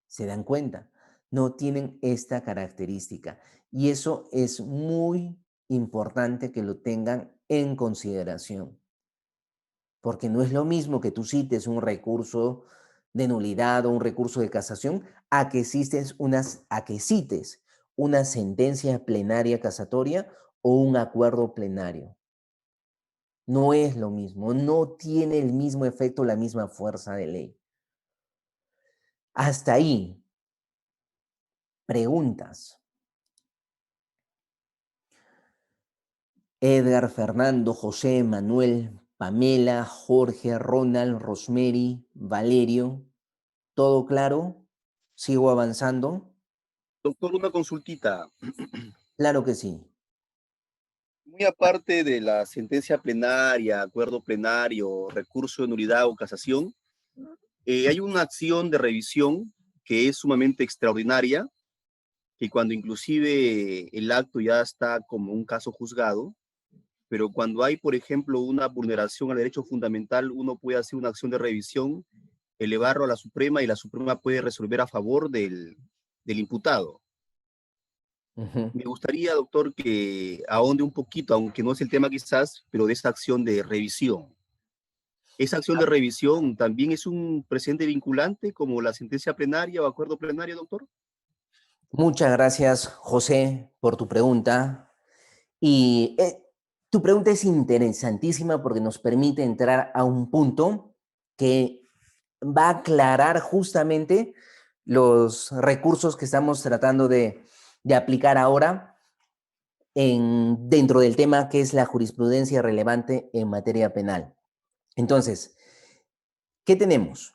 ¿Se dan cuenta? No tienen esta característica. Y eso es muy importante que lo tengan en consideración. Porque no es lo mismo que tú cites un recurso de nulidad o un recurso de casación a que cites una sentencia plenaria casatoria o un acuerdo plenario. No es lo mismo, no tiene el mismo efecto, la misma fuerza de ley. Hasta ahí, preguntas. Edgar, Fernando, José, Manuel, Pamela, Jorge, Ronald, Rosemary, Valerio. ¿Todo claro? ¿Sigo avanzando? Doctor, una consultita. Claro que sí. Muy aparte de la sentencia plenaria, acuerdo plenario, recurso de nulidad o casación, hay una acción de revisión que es sumamente extraordinaria, que cuando inclusive el acto ya está como un caso juzgado, pero cuando hay, por ejemplo, una vulneración al derecho fundamental, uno puede hacer una acción de revisión, elevarlo a la Suprema y la Suprema puede resolver a favor del imputado. Ujú. Me gustaría, doctor, que ahonde un poquito, aunque no es el tema quizás, pero de esa acción de revisión. ¿Esa acción de revisión también es un precedente vinculante como la sentencia plenaria o acuerdo plenario, doctor? Muchas gracias, José, por tu pregunta. Y tu pregunta es interesantísima porque nos permite entrar a un punto que va a aclarar justamente los recursos que estamos tratando de aplicar ahora dentro del tema que es la jurisprudencia relevante en materia penal. Entonces, ¿qué tenemos?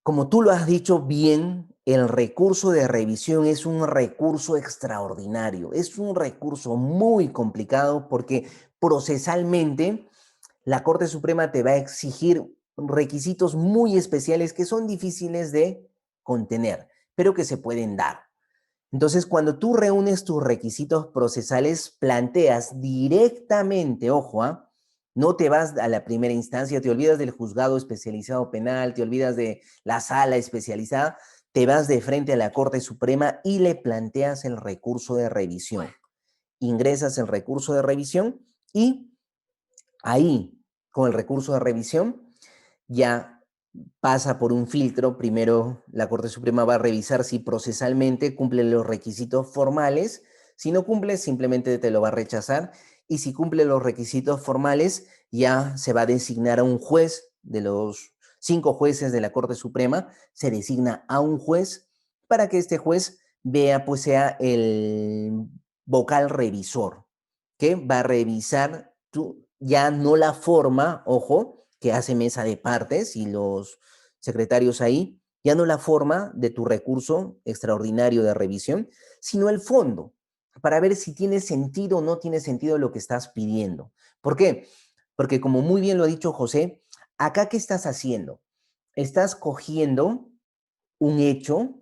Como tú lo has dicho bien, el recurso de revisión es un recurso extraordinario, es un recurso muy complicado porque procesalmente la Corte Suprema te va a exigir requisitos muy especiales que son difíciles de contener, pero que se pueden dar. Entonces, cuando tú reúnes tus requisitos procesales, planteas directamente, ojo, no te vas a la primera instancia, te olvidas del juzgado especializado penal, te olvidas de la sala especializada, te vas de frente a la Corte Suprema y le planteas el recurso de revisión. Ingresas el recurso de revisión y ahí, con el recurso de revisión, ya pasa por un filtro. Primero, la Corte Suprema va a revisar si procesalmente cumple los requisitos formales. Si no cumple, simplemente te lo va a rechazar. Y si cumple los requisitos formales, ya se va a designar a un juez. De los 5 jueces de la Corte Suprema, se designa a un juez para que este juez vea, pues sea el vocal revisor, que va a revisar ya no la forma, ojo, que hace mesa de partes y los secretarios ahí, ya no la forma de tu recurso extraordinario de revisión, sino el fondo, para ver si tiene sentido o no tiene sentido lo que estás pidiendo. ¿Por qué? Porque como muy bien lo ha dicho José, acá ¿qué estás haciendo? Estás cogiendo un hecho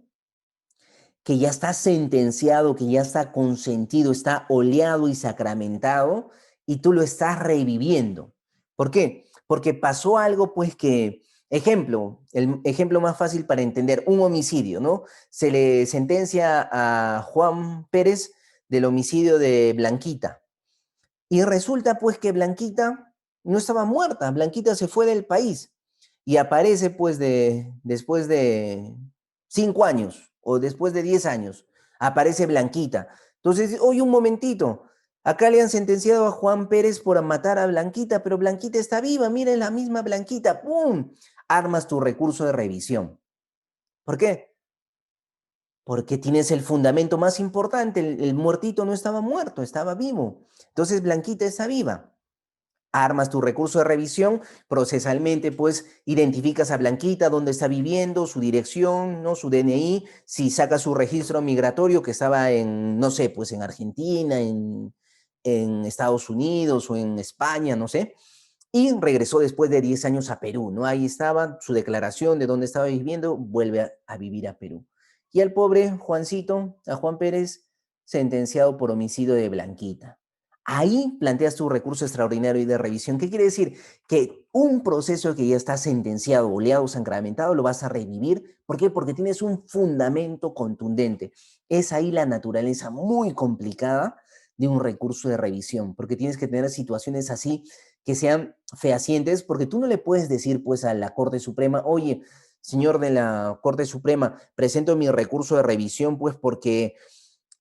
que ya está sentenciado, que ya está consentido, está oleado y sacramentado, y tú lo estás reviviendo. ¿Por qué? Porque pasó algo, pues que, ejemplo, el ejemplo más fácil para entender, un homicidio, ¿no? Se le sentencia a Juan Pérez del homicidio de Blanquita. Y resulta, pues, que Blanquita no estaba muerta, Blanquita se fue del país y aparece, pues, después de 5 años o después de 10 años, aparece Blanquita. Entonces, oye, un momentito, acá le han sentenciado a Juan Pérez por matar a Blanquita, pero Blanquita está viva, miren la misma Blanquita, ¡pum! Armas tu recurso de revisión. ¿Por qué? Porque tienes el fundamento más importante, el muertito no estaba muerto, estaba vivo. Entonces, Blanquita está viva. Armas tu recurso de revisión, procesalmente pues identificas a Blanquita, dónde está viviendo, su dirección, ¿no? Su DNI, si saca su registro migratorio que estaba en, no sé, pues en Argentina, en Estados Unidos o en España, no sé, y regresó después de 10 años a Perú, ¿no? Ahí estaba su declaración de dónde estaba viviendo, vuelve a vivir a Perú. Y al pobre Juancito, a Juan Pérez, sentenciado por homicidio de Blanquita. Ahí planteas tu recurso extraordinario y de revisión. ¿Qué quiere decir? Que un proceso que ya está sentenciado, oleado, sacramentado, lo vas a revivir. ¿Por qué? Porque tienes un fundamento contundente. Es ahí la naturaleza muy complicada de un recurso de revisión, porque tienes que tener situaciones así que sean fehacientes, porque tú no le puedes decir pues a la Corte Suprema, oye, señor de la Corte Suprema, presento mi recurso de revisión pues porque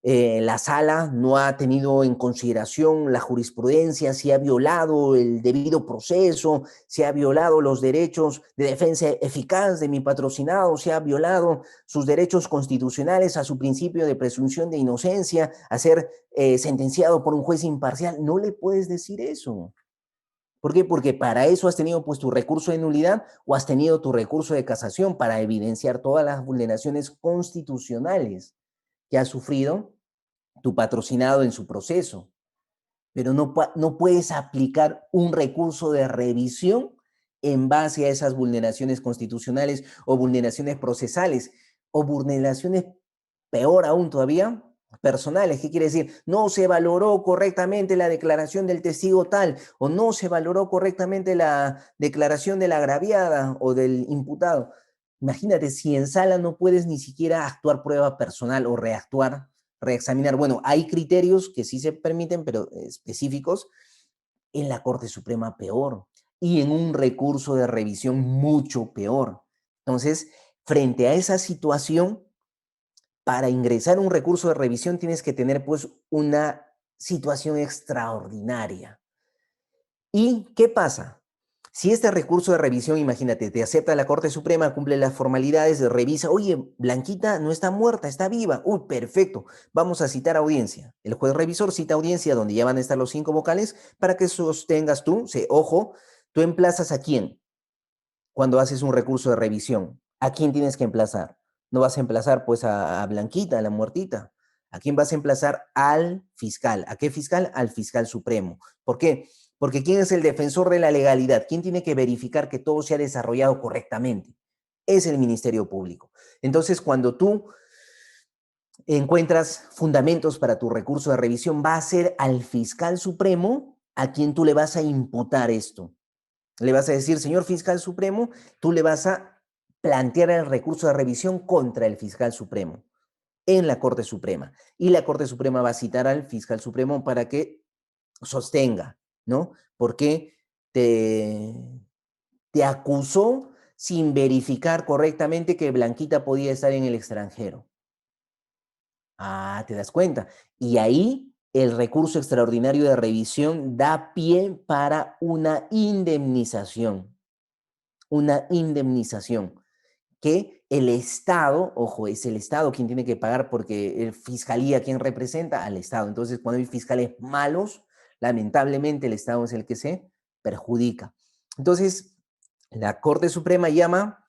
la sala no ha tenido en consideración la jurisprudencia, si ha violado el debido proceso, si ha violado los derechos de defensa eficaz de mi patrocinado, si ha violado sus derechos constitucionales a su principio de presunción de inocencia, a ser sentenciado por un juez imparcial. No le puedes decir eso. ¿Por qué? Porque para eso has tenido pues tu recurso de nulidad o has tenido tu recurso de casación para evidenciar todas las vulneraciones constitucionales que ha sufrido tu patrocinado en su proceso. Pero no puedes aplicar un recurso de revisión en base a esas vulneraciones constitucionales o vulneraciones procesales o vulneraciones, peor aún todavía, personales. ¿Qué quiere decir? No se valoró correctamente la declaración del testigo tal o no se valoró correctamente la declaración de la agraviada o del imputado. Imagínate, si en sala no puedes ni siquiera actuar prueba personal o reexaminar. Bueno, hay criterios que sí se permiten, pero específicos. En la Corte Suprema peor y en un recurso de revisión mucho peor. Entonces, frente a esa situación, para ingresar un recurso de revisión tienes que tener pues una situación extraordinaria. ¿Y qué pasa? Si este recurso de revisión, imagínate, te acepta la Corte Suprema, cumple las formalidades, revisa, oye, Blanquita no está muerta, está viva. Uy, perfecto, vamos a citar audiencia. El juez revisor cita audiencia donde ya van a estar los 5 vocales para que sostengas tú, ojo, tú emplazas a quién cuando haces un recurso de revisión. ¿A quién tienes que emplazar? No vas a emplazar pues a Blanquita, a la muertita. ¿A quién vas a emplazar? Al fiscal. ¿A qué fiscal? Al fiscal supremo. ¿Por qué? Porque ¿quién es el defensor de la legalidad? ¿Quién tiene que verificar que todo se ha desarrollado correctamente? Es el Ministerio Público. Entonces, cuando tú encuentras fundamentos para tu recurso de revisión, va a ser al fiscal supremo a quien tú le vas a imputar esto. Le vas a decir, señor fiscal supremo, tú le vas a plantear el recurso de revisión contra el fiscal supremo en la Corte Suprema. Y la Corte Suprema va a citar al fiscal supremo para que sostenga, ¿no? Porque te, te acusó sin verificar correctamente que Blanquita podía estar en el extranjero. Ah, te das cuenta. Y ahí el recurso extraordinario de revisión da pie para una indemnización. Una indemnización que el Estado, ojo, es el Estado quien tiene que pagar porque el fiscalía quien representa al Estado. Entonces, cuando hay fiscales malos, lamentablemente el Estado es el que se perjudica. Entonces, la Corte Suprema llama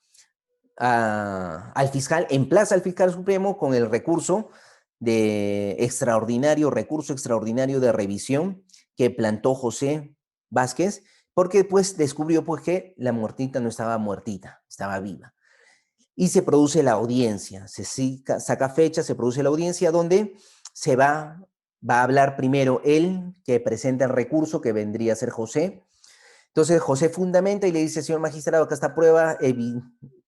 al fiscal, emplaza al fiscal supremo con el recurso recurso extraordinario de revisión que plantó José Vázquez, porque pues descubrió pues que la muertita no estaba muertita, estaba viva. Y se produce la audiencia, se saca fecha, se produce la audiencia donde se va a hablar primero él, que presenta el recurso, que vendría a ser José. Entonces José fundamenta y le dice, señor magistrado, acá está prueba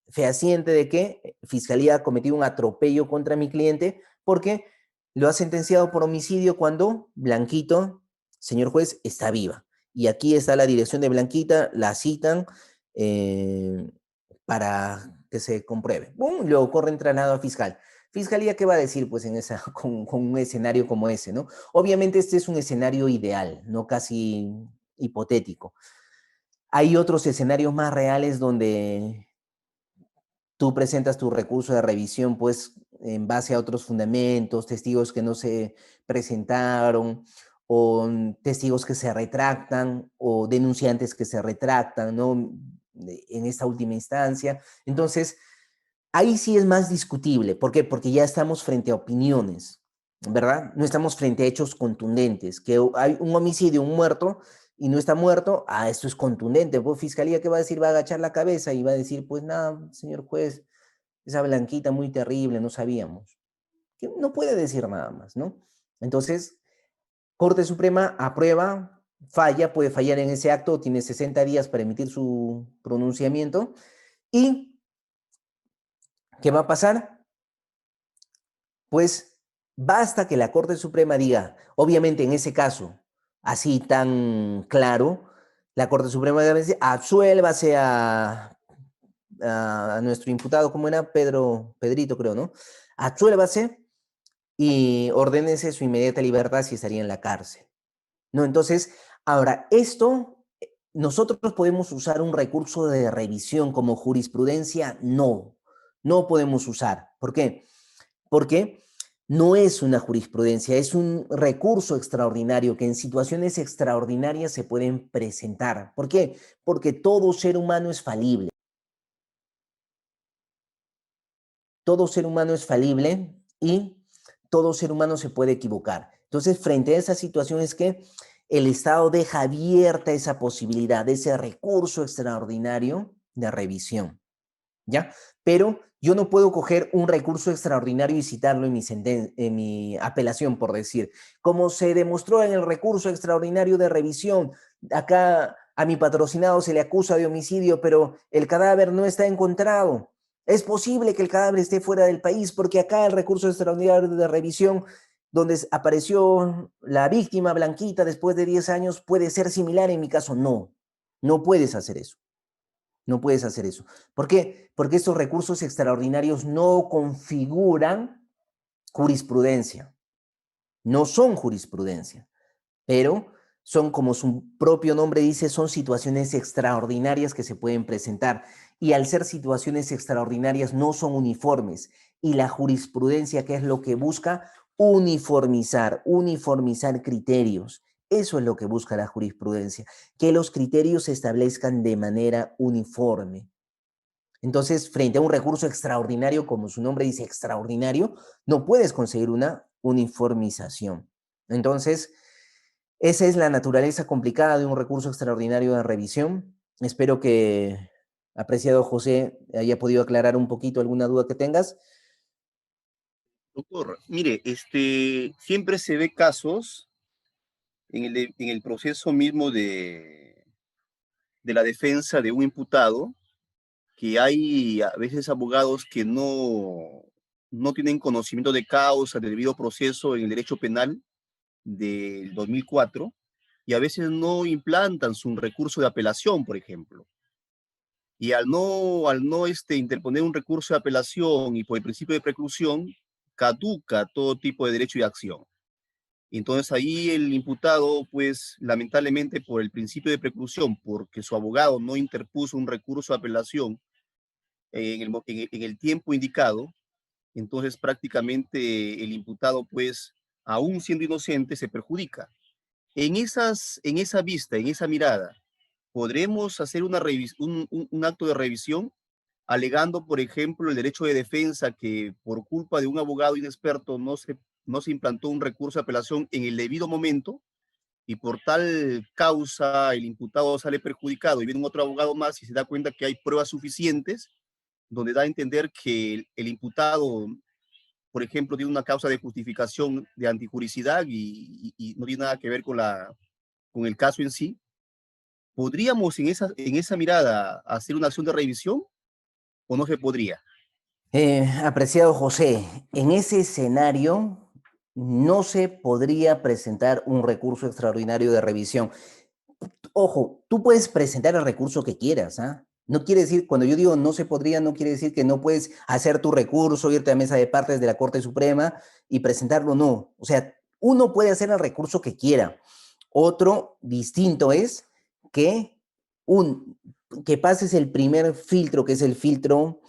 fehaciente de que Fiscalía ha cometido un atropello contra mi cliente porque lo ha sentenciado por homicidio cuando Blanquito, señor juez, está viva. Y aquí está la dirección de Blanquita, la citan eh, para que se compruebe. ¡Bum! Luego corre entrenado a fiscal. Fiscalía, ¿qué va a decir pues en con un escenario como ese, ¿no? Obviamente este es un escenario ideal, no casi hipotético. Hay otros escenarios más reales donde tú presentas tu recurso de revisión, pues, en base a otros fundamentos, testigos que no se presentaron, o testigos que se retractan, o denunciantes que se retractan, ¿no? En esta última instancia. Entonces, ahí sí es más discutible. ¿Por qué? Porque ya estamos frente a opiniones, ¿verdad? No estamos frente a hechos contundentes, que hay un homicidio, un muerto, y no está muerto, esto es contundente. Pues fiscalía, ¿qué va a decir? Va a agachar la cabeza y va a decir, pues nada, señor juez, esa Blanquita muy terrible, no sabíamos. Que no puede decir nada más, ¿no? Entonces, Corte Suprema aprueba, falla, puede fallar en ese acto, tiene 60 días para emitir su pronunciamiento. ¿Y qué va a pasar? Pues basta que la Corte Suprema diga, obviamente en ese caso, así tan claro, la Corte Suprema debe decir, absuélvase a nuestro imputado, como era Pedrito, creo, ¿no? Absuélvase y ordénese su inmediata libertad si estaría en la cárcel, ¿no? Entonces, ahora, nosotros podemos usar un recurso de revisión como jurisprudencia, no, no podemos usar. ¿Por qué? Porque no es una jurisprudencia, es un recurso extraordinario que en situaciones extraordinarias se pueden presentar. ¿Por qué? Porque todo ser humano es falible. Todo ser humano es falible y todo ser humano se puede equivocar. Entonces, frente a esa situación es que el Estado deja abierta esa posibilidad, de ese recurso extraordinario de revisión, ¿ya? Pero yo no puedo coger un recurso extraordinario y citarlo en mi apelación, por decir. Como se demostró en el recurso extraordinario de revisión, acá a mi patrocinado se le acusa de homicidio, pero el cadáver no está encontrado. Es posible que el cadáver esté fuera del país porque acá el recurso extraordinario de revisión, donde apareció la víctima Blanquita después de 10 años, puede ser similar en mi caso. No, no puedes hacer eso. No puedes hacer eso. ¿Por qué? Porque estos recursos extraordinarios no configuran jurisprudencia, no son jurisprudencia, pero son, como su propio nombre dice, son situaciones extraordinarias que se pueden presentar. Y al ser situaciones extraordinarias no son uniformes. Y la jurisprudencia, ¿qué es lo que busca? Uniformizar criterios. Eso es lo que busca la jurisprudencia, que los criterios se establezcan de manera uniforme. Entonces, frente a un recurso extraordinario, como su nombre dice, extraordinario, no puedes conseguir una uniformización. Entonces, esa es la naturaleza complicada de un recurso extraordinario de revisión. Espero que, apreciado José, haya podido aclarar un poquito alguna duda que tengas. Doctor, mire, siempre se ve casos en el proceso mismo de la defensa de un imputado, que hay a veces abogados que no tienen conocimiento de causa, del debido proceso en el derecho penal del 2004, y a veces no implantan su recurso de apelación, por ejemplo. Y al no interponer un recurso de apelación y por el principio de preclusión, caduca todo tipo de derecho y acción. Entonces ahí el imputado, pues lamentablemente por el principio de preclusión, porque su abogado no interpuso un recurso de apelación en el tiempo indicado, entonces prácticamente el imputado, pues, aún siendo inocente, se perjudica. En esa vista, en esa mirada, podremos hacer un acto de revisión alegando, por ejemplo, el derecho de defensa que por culpa de un abogado inexperto no se implantó un recurso de apelación en el debido momento y por tal causa el imputado sale perjudicado y viene un otro abogado más y se da cuenta que hay pruebas suficientes donde da a entender que el imputado, por ejemplo, tiene una causa de justificación de antijuricidad y no tiene nada que ver con el caso en sí. ¿Podríamos en esa mirada hacer una acción de revisión o no se podría? Apreciado José, en ese escenario no se podría presentar un recurso extraordinario de revisión. Ojo, tú puedes presentar el recurso que quieras, ¿ah? No quiere decir, cuando yo digo no se podría, no quiere decir que no puedes hacer tu recurso, irte a mesa de partes de la Corte Suprema y presentarlo, no. O sea, uno puede hacer el recurso que quiera. Otro distinto es que, un, que pases el primer filtro, que es el filtro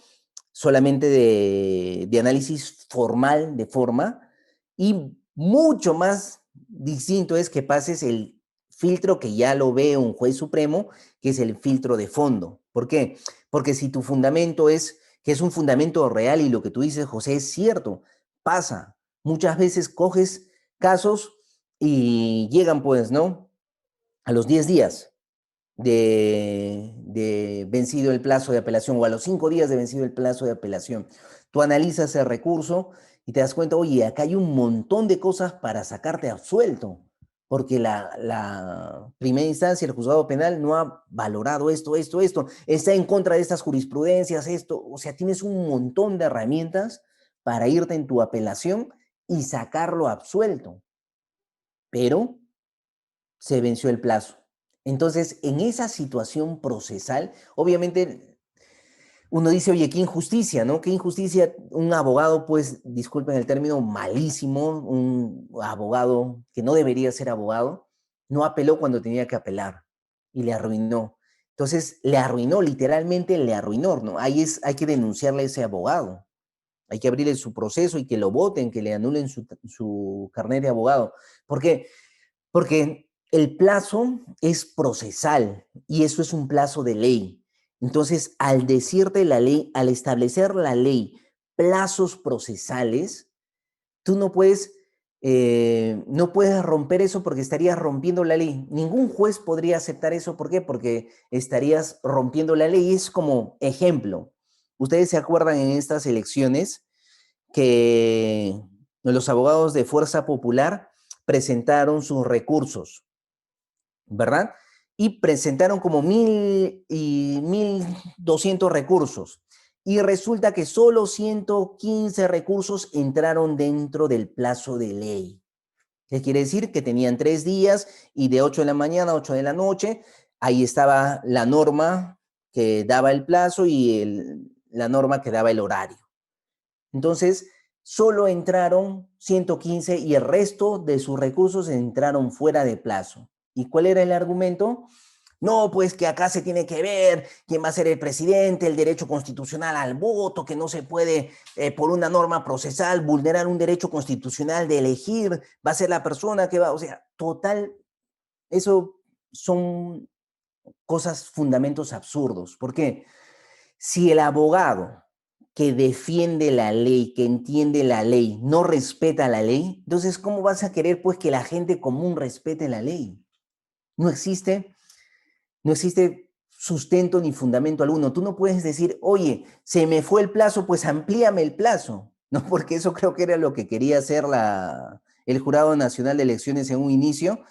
solamente de análisis formal, de forma, y mucho más distinto es que pases el filtro que ya lo ve un juez supremo, que es el filtro de fondo. ¿Por qué? Porque si tu fundamento es que es un fundamento real y lo que tú dices, José, es cierto, pasa. Muchas veces coges casos y llegan, pues, ¿no? A los 10 días de vencido el plazo de apelación o a los 5 días de vencido el plazo de apelación. Tú analizas el recurso y te das cuenta, oye, acá hay un montón de cosas para sacarte absuelto, porque la primera instancia, el juzgado penal, no ha valorado esto, está en contra de estas jurisprudencias, esto, o sea, tienes un montón de herramientas para irte en tu apelación y sacarlo absuelto, pero se venció el plazo. Entonces, en esa situación procesal, obviamente uno dice, oye, qué injusticia, ¿no? Qué injusticia un abogado, pues, disculpen el término, malísimo, un abogado que no debería ser abogado, no apeló cuando tenía que apelar y le arruinó. Entonces, le arruinó, literalmente le arruinó, ¿no? Hay que denunciarle a ese abogado, hay que abrirle su proceso y que lo voten, que le anulen su carnet de abogado. ¿Por qué? Porque el plazo es procesal y eso es un plazo de ley. Entonces, al decirte la ley, al establecer la ley plazos procesales, tú no puedes romper eso porque estarías rompiendo la ley. Ningún juez podría aceptar eso. ¿Por qué? Porque estarías rompiendo la ley. Es como ejemplo. Ustedes se acuerdan en estas elecciones que los abogados de Fuerza Popular presentaron sus recursos, ¿verdad? Y presentaron como 1,200 recursos. Y resulta que solo 115 recursos entraron dentro del plazo de ley. ¿Qué quiere decir? Que tenían 3 días y de 8 de la mañana a 8 de la noche, ahí estaba la norma que daba el plazo y la norma que daba el horario. Entonces, solo entraron 115 y el resto de sus recursos entraron fuera de plazo. ¿Y cuál era el argumento? No, pues que acá se tiene que ver quién va a ser el presidente, el derecho constitucional al voto, que no se puede, por una norma procesal, vulnerar un derecho constitucional de elegir, va a ser la persona que va, o sea, total, eso son cosas, fundamentos absurdos. ¿Por qué? Si el abogado que defiende la ley, que entiende la ley, no respeta la ley, entonces, ¿cómo vas a querer, pues, que la gente común respete la ley? No existe, no existe sustento ni fundamento alguno. Tú no puedes decir, oye, se me fue el plazo, pues amplíame el plazo. ¿no? Porque eso creo que era lo que quería hacer el Jurado Nacional de Elecciones en un inicio,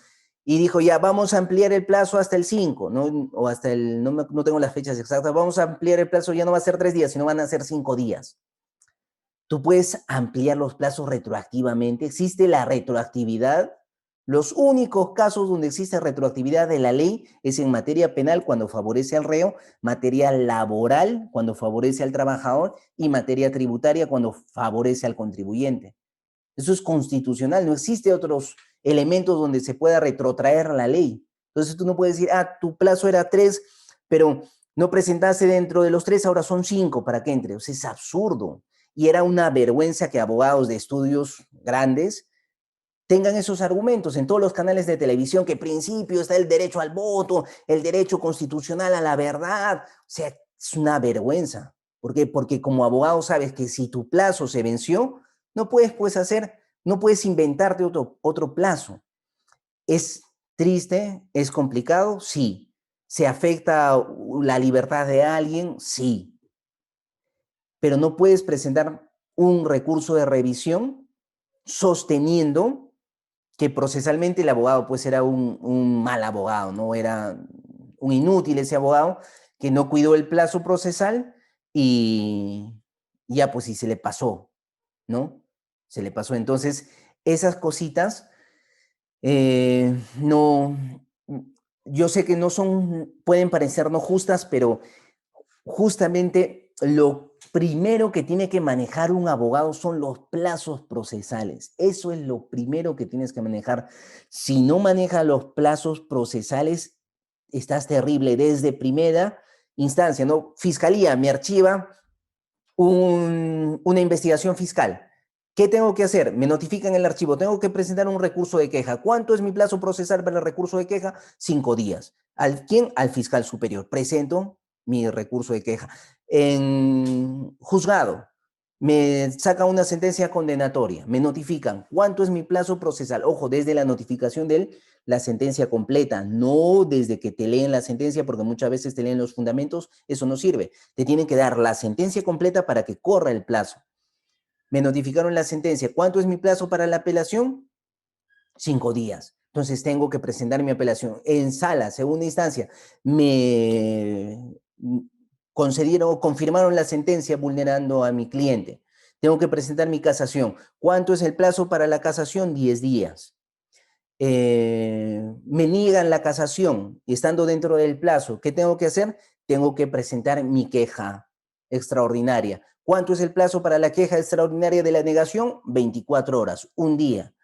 y dijo, ya, vamos a ampliar el plazo hasta el 5, ¿no? O hasta el, no tengo las fechas exactas, vamos a ampliar el plazo, ya no va a ser 3 días, sino van a ser 5 días. Tú puedes ampliar los plazos retroactivamente, existe la retroactividad. Los únicos casos donde existe retroactividad de la ley es en materia penal cuando favorece al reo, materia laboral cuando favorece al trabajador y materia tributaria cuando favorece al contribuyente. Eso es constitucional, no existe otros elementos donde se pueda retrotraer la ley. Entonces tú no puedes decir, tu plazo era 3, pero no presentaste dentro de los 3, ahora son 5 para que entre. O sea, es absurdo. Y era una vergüenza que abogados de estudios grandes tengan esos argumentos en todos los canales de televisión, que en principio está el derecho al voto, el derecho constitucional a la verdad. O sea, es una vergüenza. ¿Por qué? Porque como abogado sabes que si tu plazo se venció, no puedes pues no puedes inventarte otro plazo. ¿Es triste? ¿Es complicado? Sí. ¿Se afecta la libertad de alguien? Sí. Pero no puedes presentar un recurso de revisión sosteniendo que procesalmente el abogado pues era un mal abogado, ¿no? Era un inútil ese abogado que no cuidó el plazo procesal y ya pues y se le pasó, ¿no? Se le pasó. Entonces, esas cositas no, yo sé que no son, pueden parecer no justas, pero justamente lo primero que tiene que manejar un abogado son los plazos procesales. Eso es lo primero que tienes que manejar. Si no manejas los plazos procesales, estás terrible desde primera instancia, ¿no? Fiscalía me archiva una investigación fiscal. ¿Qué tengo que hacer? Me notifican el archivo, tengo que presentar un recurso de queja. ¿Cuánto es mi plazo procesal para el recurso de queja? 5 días. ¿Al quién? Al fiscal superior. Presento mi recurso de queja. En juzgado, me saca una sentencia condenatoria, me notifican. ¿Cuánto es mi plazo procesal? Ojo, desde la notificación de la sentencia completa, no desde que te leen la sentencia, porque muchas veces te leen los fundamentos, eso no sirve. Te tienen que dar la sentencia completa para que corra el plazo. Me notificaron la sentencia. ¿Cuánto es mi plazo para la apelación? 5 días. Entonces tengo que presentar mi apelación. En sala, segunda instancia, me concedieron o confirmaron la sentencia vulnerando a mi cliente. Tengo que presentar mi casación. ¿Cuánto es el plazo para la casación? 10 días. Me niegan la casación y estando dentro del plazo, ¿qué tengo que hacer? Tengo que presentar mi queja extraordinaria. ¿Cuánto es el plazo para la queja extraordinaria de la negación? 24 horas, un día.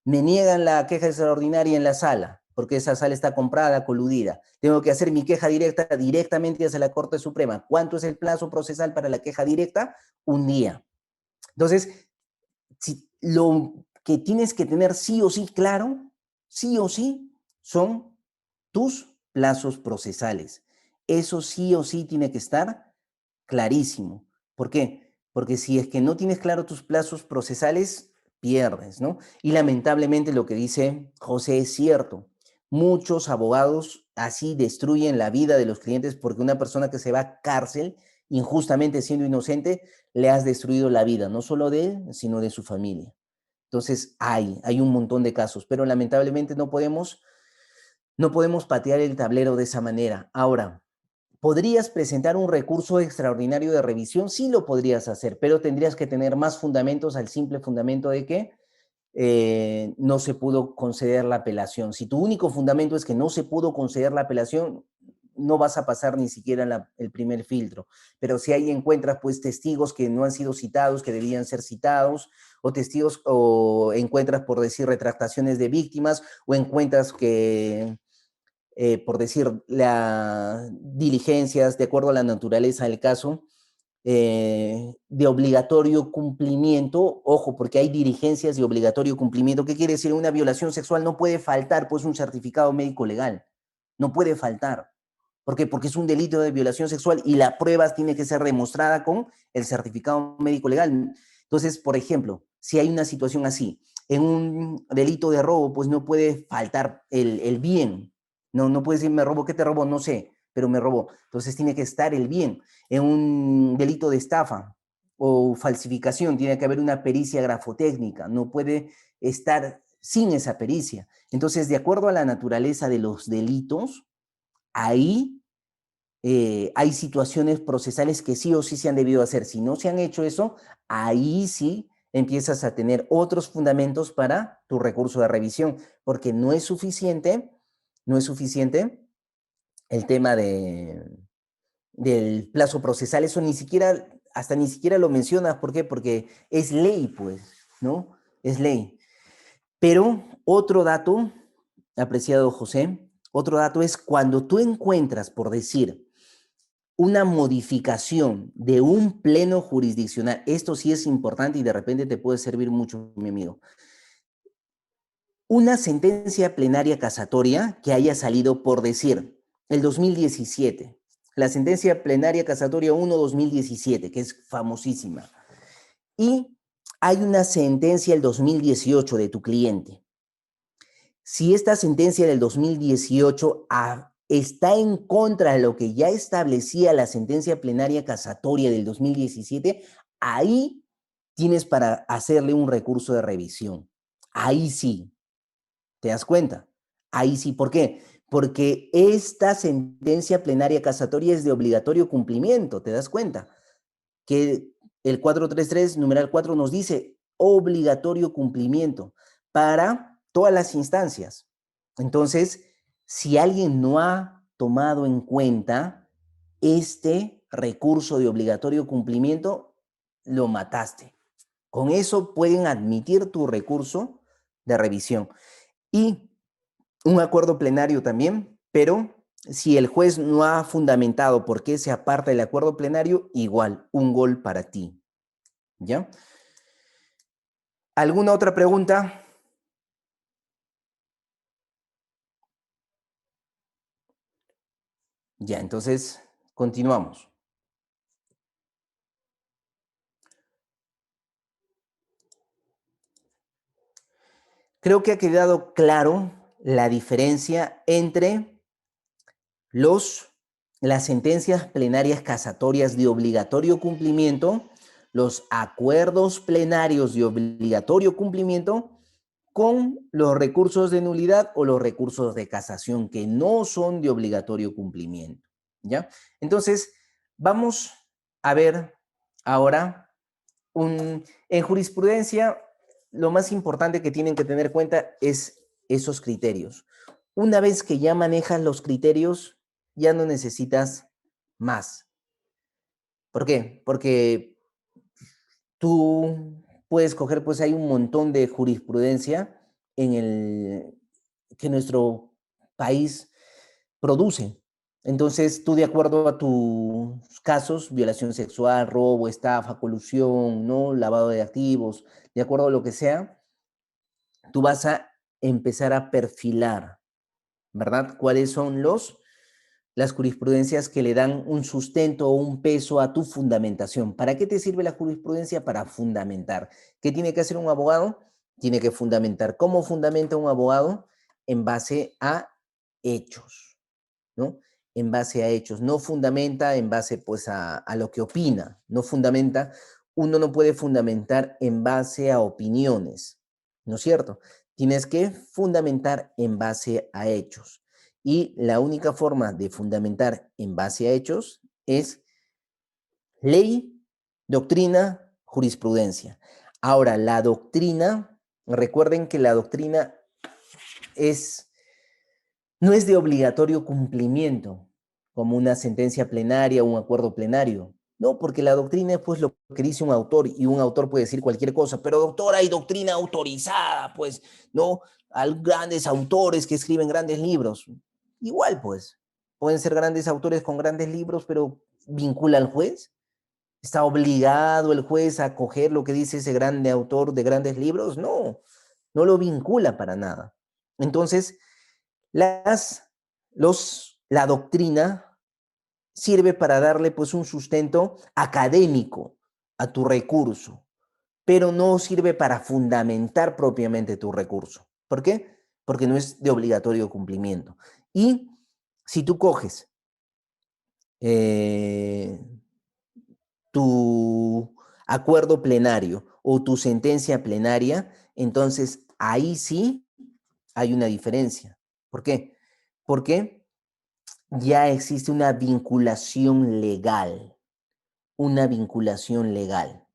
Me niegan la queja extraordinaria en la sala, porque esa sala está comprada, coludida. Tengo que hacer mi queja directa directamente hacia la Corte Suprema. ¿Cuánto es el plazo procesal para la queja directa? Un día. Entonces, si lo que tienes que tener sí o sí claro, sí o sí, son tus plazos procesales. Eso sí o sí tiene que estar clarísimo. ¿Por qué? Porque si es que no tienes claro tus plazos procesales, pierdes, ¿no? Y lamentablemente lo que dice José es cierto. Muchos abogados así destruyen la vida de los clientes porque una persona que se va a cárcel, injustamente siendo inocente, le has destruido la vida, no solo de él, sino de su familia. Entonces hay un montón de casos, pero lamentablemente no podemos patear el tablero de esa manera. Ahora, ¿podrías presentar un recurso extraordinario de revisión? Sí lo podrías hacer, pero tendrías que tener más fundamentos al simple fundamento de que no se pudo conceder la apelación. Si tu único fundamento es que no se pudo conceder la apelación, no vas a pasar ni siquiera el primer filtro. Pero si ahí encuentras pues testigos que no han sido citados, que debían ser citados, o testigos, o encuentras por decir retractaciones de víctimas, o encuentras que por decir, las diligencias de acuerdo a la naturaleza del caso, de obligatorio cumplimiento, ojo, porque hay diligencias de obligatorio cumplimiento. ¿Qué quiere decir? Una violación sexual no puede faltar, pues, un certificado médico legal. No puede faltar. ¿Por qué? Porque es un delito de violación sexual y la prueba tiene que ser demostrada con el certificado médico legal. Entonces, por ejemplo, si hay una situación así, en un delito de robo, pues no puede faltar el bien. No puede decir, me robó, ¿qué te robó? No sé, pero me robó. Entonces tiene que estar el bien. En un delito de estafa, o falsificación, tiene que haber una pericia grafotécnica, no puede estar sin esa pericia. Entonces, de acuerdo a la naturaleza de los delitos, ahí hay situaciones procesales que sí o sí se han debido hacer. Si no se han hecho eso, ahí sí empiezas a tener otros fundamentos para tu recurso de revisión, porque no es suficiente el tema del plazo procesal, eso ni siquiera, hasta ni siquiera lo mencionas, ¿por qué? Porque es ley, pues, ¿no? Es ley. Pero otro dato, apreciado José, otro dato es cuando tú encuentras, por decir, una modificación de un pleno jurisdiccional, esto sí es importante y de repente te puede servir mucho, mi amigo. Una sentencia plenaria casatoria que haya salido, por decir, el 2017, la sentencia plenaria casatoria 1-2017, que es famosísima, y hay una sentencia del 2018 de tu cliente. Si esta sentencia del 2018 está en contra de lo que ya establecía la sentencia plenaria casatoria del 2017, ahí tienes para hacerle un recurso de revisión. Ahí sí, ¿te das cuenta? Ahí sí, ¿por qué? Porque esta sentencia plenaria casatoria es de obligatorio cumplimiento, ¿te das cuenta? Que el 433, numeral 4, nos dice obligatorio cumplimiento para todas las instancias. Entonces, si alguien no ha tomado en cuenta este recurso de obligatorio cumplimiento, lo mataste. Con eso pueden admitir tu recurso de revisión. Y un acuerdo plenario también, pero si el juez no ha fundamentado por qué se aparta el acuerdo plenario, igual, un gol para ti. ¿Ya? ¿Alguna otra pregunta? Ya, entonces continuamos. Creo que ha quedado claro la diferencia entre las sentencias plenarias casatorias de obligatorio cumplimiento, los acuerdos plenarios de obligatorio cumplimiento, con los recursos de nulidad o los recursos de casación que no son de obligatorio cumplimiento. ¿Ya? Entonces, vamos a ver ahora en jurisprudencia, lo más importante que tienen que tener en cuenta es esos criterios. Una vez que ya manejas los criterios, ya no necesitas más. ¿Por qué? Porque tú puedes coger, pues hay un montón de jurisprudencia que nuestro país produce. Entonces, tú de acuerdo a tus casos, violación sexual, robo, estafa, colusión, ¿no? Lavado de activos, de acuerdo a lo que sea, tú vas a empezar a perfilar, ¿verdad? ¿Cuáles son las jurisprudencias que le dan un sustento o un peso a tu fundamentación? ¿Para qué te sirve la jurisprudencia? Para fundamentar. ¿Qué tiene que hacer un abogado? Tiene que fundamentar. ¿Cómo fundamenta un abogado? En base a hechos, ¿no? En base a hechos. No fundamenta en base, pues, a lo que opina. No fundamenta. Uno no puede fundamentar en base a opiniones, ¿no es cierto? Tienes que fundamentar en base a hechos. Y la única forma de fundamentar en base a hechos es ley, doctrina, jurisprudencia. Ahora, la doctrina, recuerden que la doctrina no es de obligatorio cumplimiento, como una sentencia plenaria o un acuerdo plenario. No, porque la doctrina es pues lo que dice un autor y un autor puede decir cualquier cosa, pero doctor, hay doctrina autorizada, pues, ¿no? Hay grandes autores que escriben grandes libros. Igual, pues, pueden ser grandes autores con grandes libros, pero ¿vincula al juez? ¿Está obligado el juez a coger lo que dice ese grande autor de grandes libros? No, no lo vincula para nada. Entonces, las, la doctrina sirve para darle pues un sustento académico a tu recurso, pero no sirve para fundamentar propiamente tu recurso. ¿Por qué? Porque no es de obligatorio cumplimiento. Y si tú coges eh, tu acuerdo plenario o tu sentencia plenaria, entonces ahí sí hay una diferencia. ¿Por qué? Porque ya existe una vinculación legal, una vinculación legal.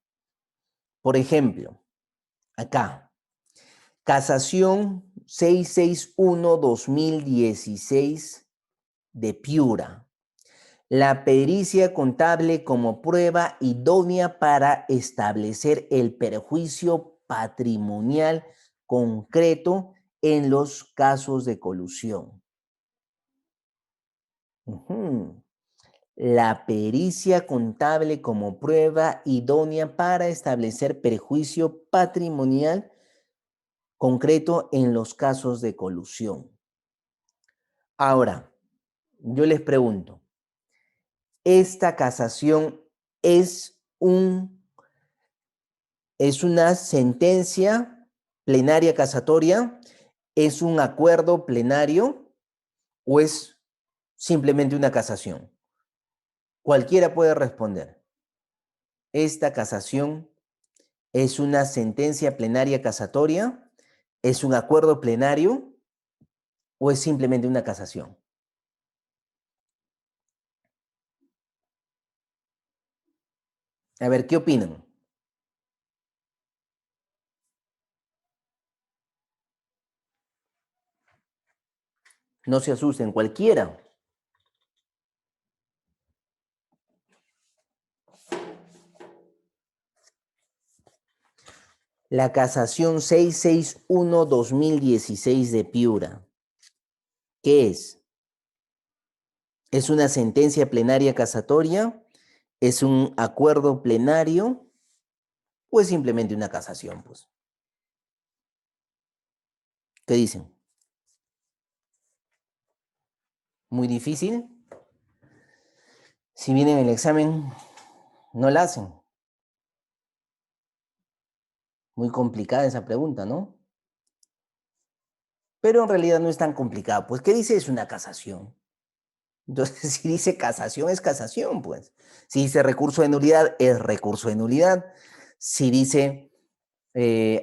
Por ejemplo, acá, Casación 661-2016 de Piura. La pericia contable como prueba idónea para establecer el perjuicio patrimonial concreto en los casos de colusión. La pericia contable como prueba idónea para establecer perjuicio patrimonial concreto en los casos de colusión. Ahora, yo les pregunto, ¿esta casación es una sentencia plenaria casatoria? ¿Es un acuerdo plenario o es simplemente una casación? Cualquiera puede responder. ¿Esta casación es una sentencia plenaria casatoria? ¿Es un acuerdo plenario o es simplemente una casación? A ver, ¿qué opinan? No se asusten, cualquiera. La casación 661-2016 de Piura. ¿Qué es? ¿Es una sentencia plenaria casatoria? ¿Es un acuerdo plenario? ¿O es simplemente una casación, pues? ¿Qué dicen? ¿Muy difícil? Si viene en el examen, no la hacen. Muy complicada esa pregunta, ¿no? Pero en realidad no es tan complicado. Pues, ¿qué dice? Es una casación. Entonces, si dice casación, es casación, pues. Si dice recurso de nulidad, es recurso de nulidad. Si dice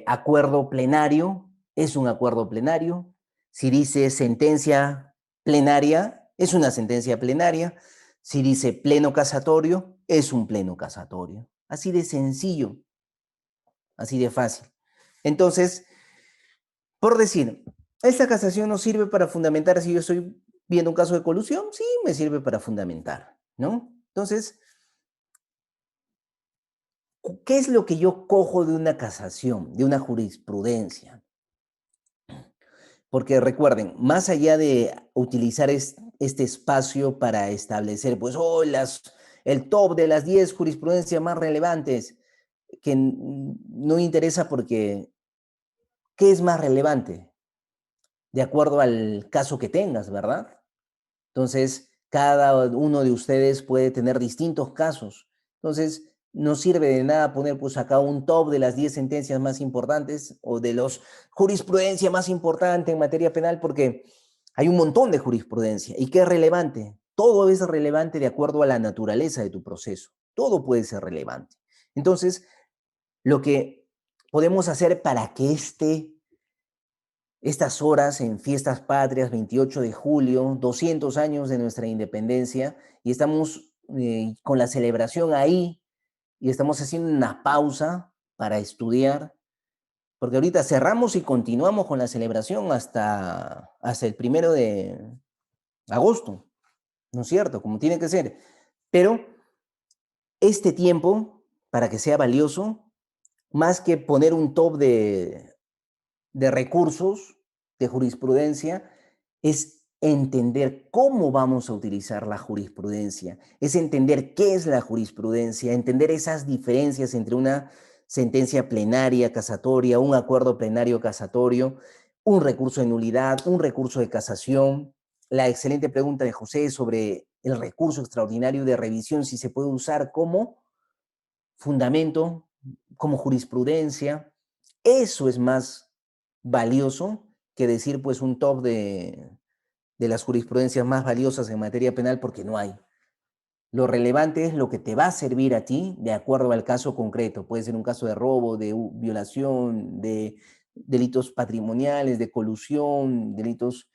acuerdo plenario, es un acuerdo plenario. Si dice sentencia plenaria, es una sentencia plenaria. Si dice pleno casatorio, es un pleno casatorio. Así de sencillo, así de fácil. Entonces, por decir, ¿esta casación nos sirve para fundamentar si yo estoy viendo un caso de colusión? Sí, me sirve para fundamentar, ¿no? Entonces, ¿qué es lo que yo cojo de una casación, de una jurisprudencia? Porque recuerden, más allá de utilizar este espacio para establecer, pues, oh, el top de las 10 jurisprudencias más relevantes, que no interesa porque, ¿qué es más relevante? De acuerdo al caso que tengas, ¿verdad? Entonces, cada uno de ustedes puede tener distintos casos. Entonces, no sirve de nada poner pues acá un top de las 10 sentencias más importantes o de los jurisprudencia más importante en materia penal porque hay un montón de jurisprudencia. ¿Y qué es relevante? Todo es relevante de acuerdo a la naturaleza de tu proceso. Todo puede ser relevante. Entonces, lo que podemos hacer para que estas horas en fiestas patrias, 28 de julio, 200 años de nuestra independencia, y estamos con la celebración ahí, y estamos haciendo una pausa para estudiar, porque ahorita cerramos y continuamos con la celebración hasta el 1 de agosto, ¿no es cierto? Como tiene que ser. Pero este tiempo, para que sea valioso, más que poner un top de recursos, de jurisprudencia, es entender cómo vamos a utilizar la jurisprudencia, es entender qué es la jurisprudencia, entender esas diferencias entre una sentencia plenaria casatoria, un acuerdo plenario casatorio, un recurso de nulidad, un recurso de casación. La excelente pregunta de José sobre el recurso extraordinario de revisión, si se puede usar como fundamento, como jurisprudencia. Eso es más valioso que decir pues un top de las jurisprudencias más valiosas en materia penal porque no hay. Lo relevante es lo que te va a servir a ti de acuerdo al caso concreto. Puede ser un caso de robo, de violación, de delitos patrimoniales, de colusión, delitos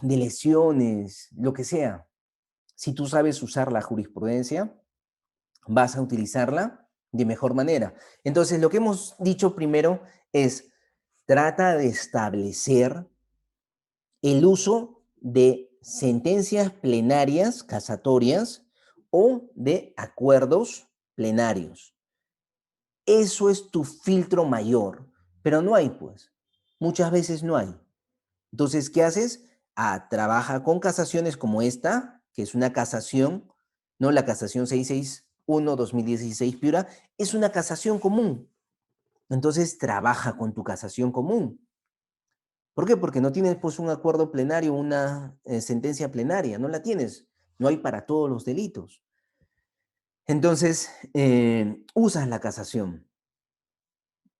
de lesiones, lo que sea. Si tú sabes usar la jurisprudencia, vas a utilizarla de mejor manera. Entonces, lo que hemos dicho primero es, trata de establecer el uso de sentencias plenarias casatorias o de acuerdos plenarios. Eso es tu filtro mayor, pero no hay, pues. Muchas veces no hay. Entonces, ¿qué haces? Trabaja con casaciones como esta, que es una casación, ¿no? La casación 661-2016 Piura, es una casación común. Entonces, trabaja con tu casación común. ¿Por qué? Porque no tienes pues un acuerdo plenario, una sentencia plenaria, no la tienes. No hay para todos los delitos. Entonces, usas la casación.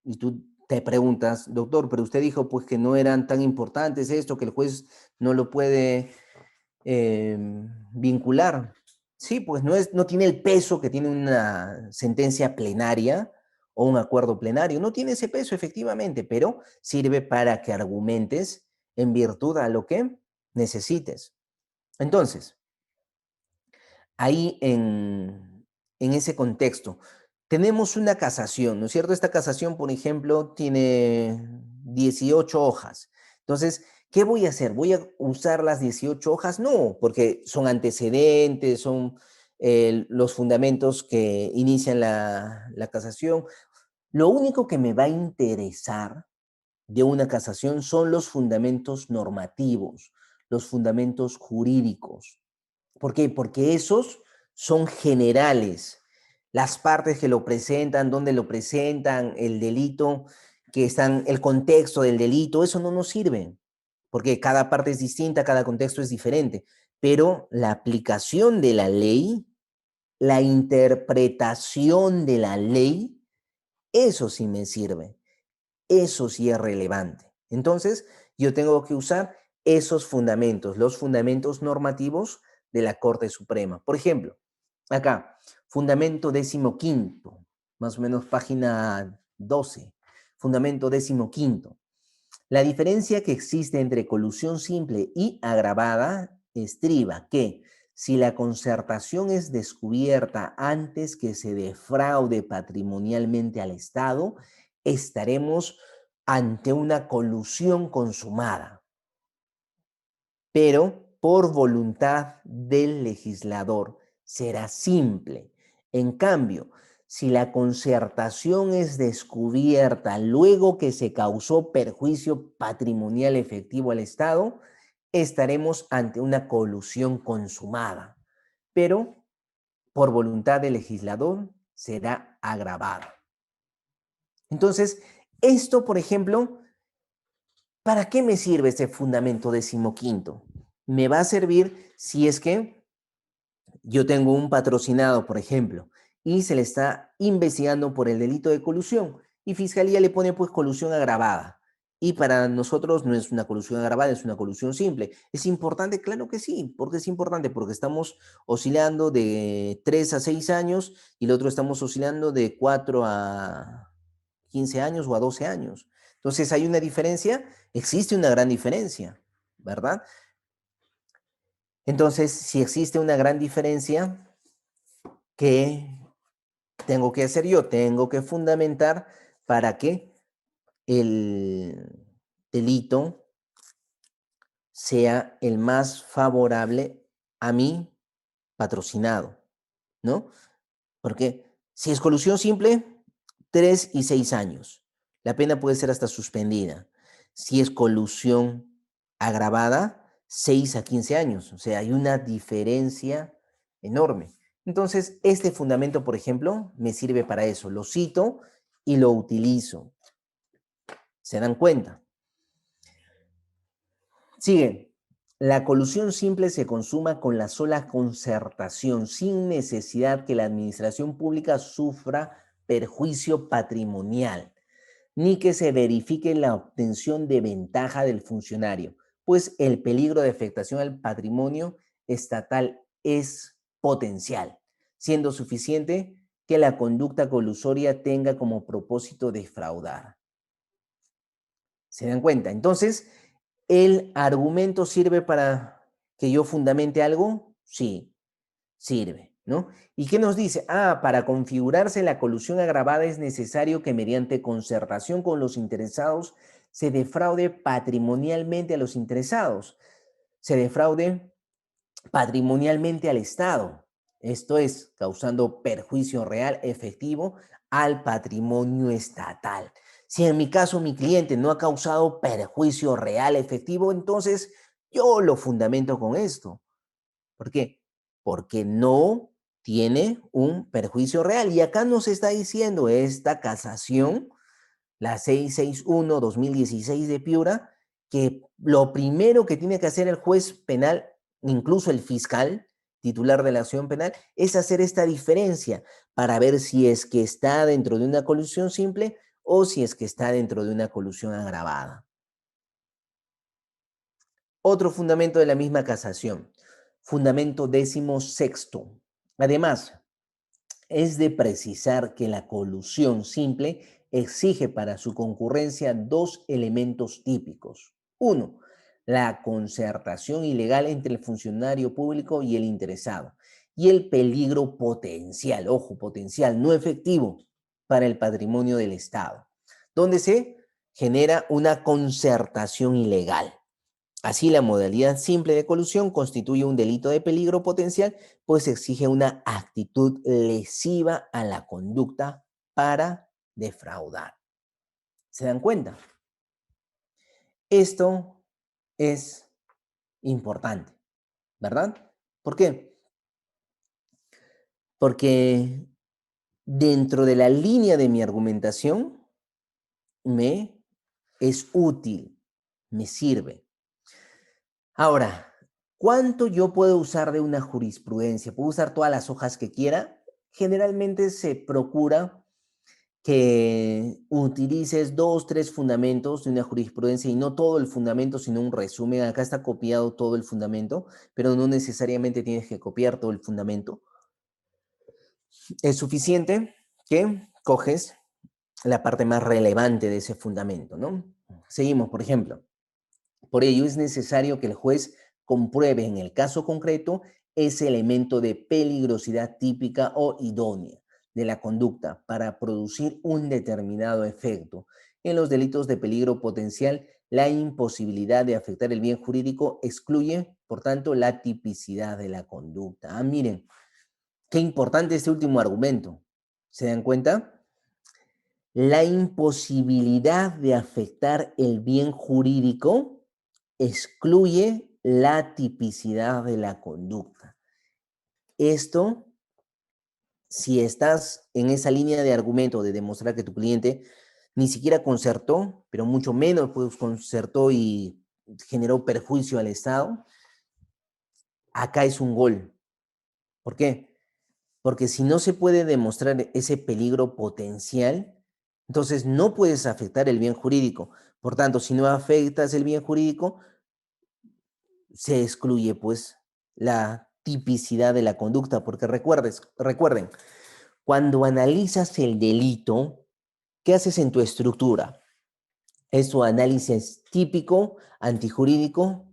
Y tú te preguntas, doctor, pero usted dijo pues que no eran tan importantes esto, que el juez no lo puede vincular. Sí, pues no tiene el peso que tiene una sentencia plenaria o un acuerdo plenario. No tiene ese peso, efectivamente, pero sirve para que argumentes en virtud a lo que necesites. Entonces, ahí en ese contexto, tenemos una casación, ¿no es cierto? Esta casación, por ejemplo, tiene 18 hojas. Entonces, ¿qué voy a hacer? ¿Voy a usar las 18 hojas? No, porque son antecedentes, son los fundamentos que inician la casación. Lo único que me va a interesar de una casación son los fundamentos normativos, los fundamentos jurídicos. ¿Por qué? Porque esos son generales. Las partes que lo presentan, dónde lo presentan, el delito, que están, el contexto del delito, eso no nos sirve, porque cada parte es distinta, cada contexto es diferente. Pero la aplicación de la ley, la interpretación de la ley, eso sí me sirve. Eso sí es relevante. Entonces, yo tengo que usar esos fundamentos, los fundamentos normativos de la Corte Suprema. Por ejemplo, acá, fundamento 15º, más o menos página 12, fundamento 15º. La diferencia que existe entre colusión simple y agravada estriba que si la concertación es descubierta antes que se defraude patrimonialmente al Estado, estaremos ante una colusión consumada, pero por voluntad del legislador será simple. En cambio, si la concertación es descubierta luego que se causó perjuicio patrimonial efectivo al Estado, estaremos ante una colusión consumada, pero por voluntad del legislador será agravada. Entonces, esto, por ejemplo, ¿para qué me sirve este fundamento 15º? Me va a servir si es que yo tengo un patrocinado, por ejemplo, y se le está investigando por el delito de colusión y Fiscalía le pone pues colusión agravada. Y para nosotros no es una colusión agravada, es una colusión simple. ¿Es importante? Claro que sí. ¿Por qué es importante? Porque estamos oscilando de 3 a 6 años y el otro estamos oscilando de 4 a 15 años o a 12 años. Entonces, ¿hay una diferencia? Existe una gran diferencia, ¿verdad? Entonces, si existe una gran diferencia, ¿qué tengo que hacer yo? Tengo que fundamentar para que el delito sea el más favorable a mi patrocinado, ¿no? Porque si es colusión simple, 3 y 6 años. La pena puede ser hasta suspendida. Si es colusión agravada, 6 a 15 años. O sea, hay una diferencia enorme. Entonces, este fundamento, por ejemplo, me sirve para eso. Lo cito y lo utilizo. ¿Se dan cuenta? Sigue. La colusión simple se consuma con la sola concertación, sin necesidad que la administración pública sufra perjuicio patrimonial, ni que se verifique la obtención de ventaja del funcionario, pues el peligro de afectación al patrimonio estatal es potencial, siendo suficiente que la conducta colusoria tenga como propósito defraudar. ¿Se dan cuenta? Entonces, ¿el argumento sirve para que yo fundamente algo? Sí, sirve, ¿no? ¿Y qué nos dice? Para configurarse la colusión agravada es necesario que mediante concertación con los interesados se defraude patrimonialmente a los interesados, se defraude patrimonialmente al Estado. Esto es, causando perjuicio real efectivo al patrimonio estatal. Si en mi caso mi cliente no ha causado perjuicio real efectivo, entonces yo lo fundamento con esto. ¿Por qué? Porque no tiene un perjuicio real. Y acá nos está diciendo esta casación, la 661-2016 de Piura, que lo primero que tiene que hacer el juez penal, incluso el fiscal titular de la acción penal, es hacer esta diferencia para ver si es que está dentro de una colusión simple o si es que está dentro de una colusión agravada. Otro fundamento de la misma casación, fundamento 16º. Además, es de precisar que la colusión simple exige para su concurrencia dos elementos típicos. Uno, la concertación ilegal entre el funcionario público y el interesado. Y el peligro potencial, ojo, potencial, no efectivo, para el patrimonio del Estado, donde se genera una concertación ilegal. Así, la modalidad simple de colusión constituye un delito de peligro potencial, pues exige una actitud lesiva a la conducta para defraudar. ¿Se dan cuenta? Esto es importante, ¿verdad? ¿Por qué? Porque dentro de la línea de mi argumentación me es útil, me sirve. Ahora, ¿cuánto yo puedo usar de una jurisprudencia? ¿Puedo usar todas las hojas que quiera? Generalmente se procura que utilices 2, 3 fundamentos de una jurisprudencia y no todo el fundamento, sino un resumen. Acá está copiado todo el fundamento, pero no necesariamente tienes que copiar todo el fundamento. Es suficiente que coges la parte más relevante de ese fundamento, ¿no? Seguimos, por ejemplo. Por ello es necesario que el juez compruebe en el caso concreto ese elemento de peligrosidad típica o idónea de la conducta para producir un determinado efecto. En los delitos de peligro potencial, la imposibilidad de afectar el bien jurídico excluye, por tanto, la tipicidad de la conducta. Miren, qué importante este último argumento. ¿Se dan cuenta? La imposibilidad de afectar el bien jurídico excluye la tipicidad de la conducta. Esto, si estás en esa línea de argumento de demostrar que tu cliente ni siquiera concertó, pero mucho menos pues concertó y generó perjuicio al Estado, acá es un gol. ¿Por qué? Porque si no se puede demostrar ese peligro potencial, entonces no puedes afectar el bien jurídico. Por tanto, si no afectas el bien jurídico, se excluye pues la tipicidad de la conducta, porque recuerden, cuando analizas el delito, ¿qué haces en tu estructura? Es tu análisis típico, antijurídico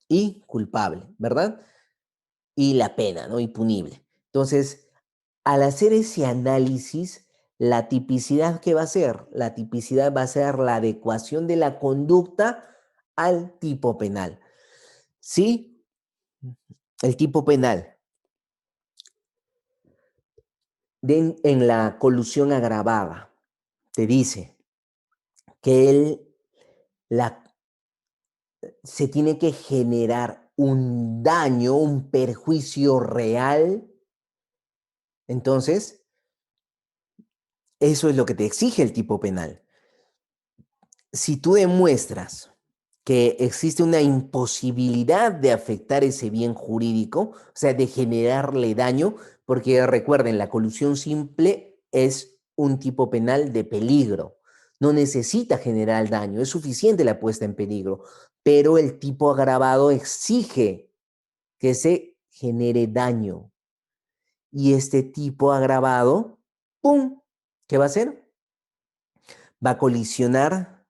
y culpable, ¿verdad? Y la pena, ¿no? Y punible. Entonces, al hacer ese análisis, la tipicidad, ¿qué va a ser? La tipicidad va a ser la adecuación de la conducta al tipo penal. ¿Sí? El tipo penal. En la colusión agravada, te dice que se tiene que generar un daño, un perjuicio real. Entonces, eso es lo que te exige el tipo penal. Si tú demuestras que existe una imposibilidad de afectar ese bien jurídico, o sea, de generarle daño, porque recuerden, la colusión simple es un tipo penal de peligro. No necesita generar daño, es suficiente la puesta en peligro, pero el tipo agravado exige que se genere daño. y este tipo agravado, ¡pum! ¿Qué va a hacer? Va a colisionar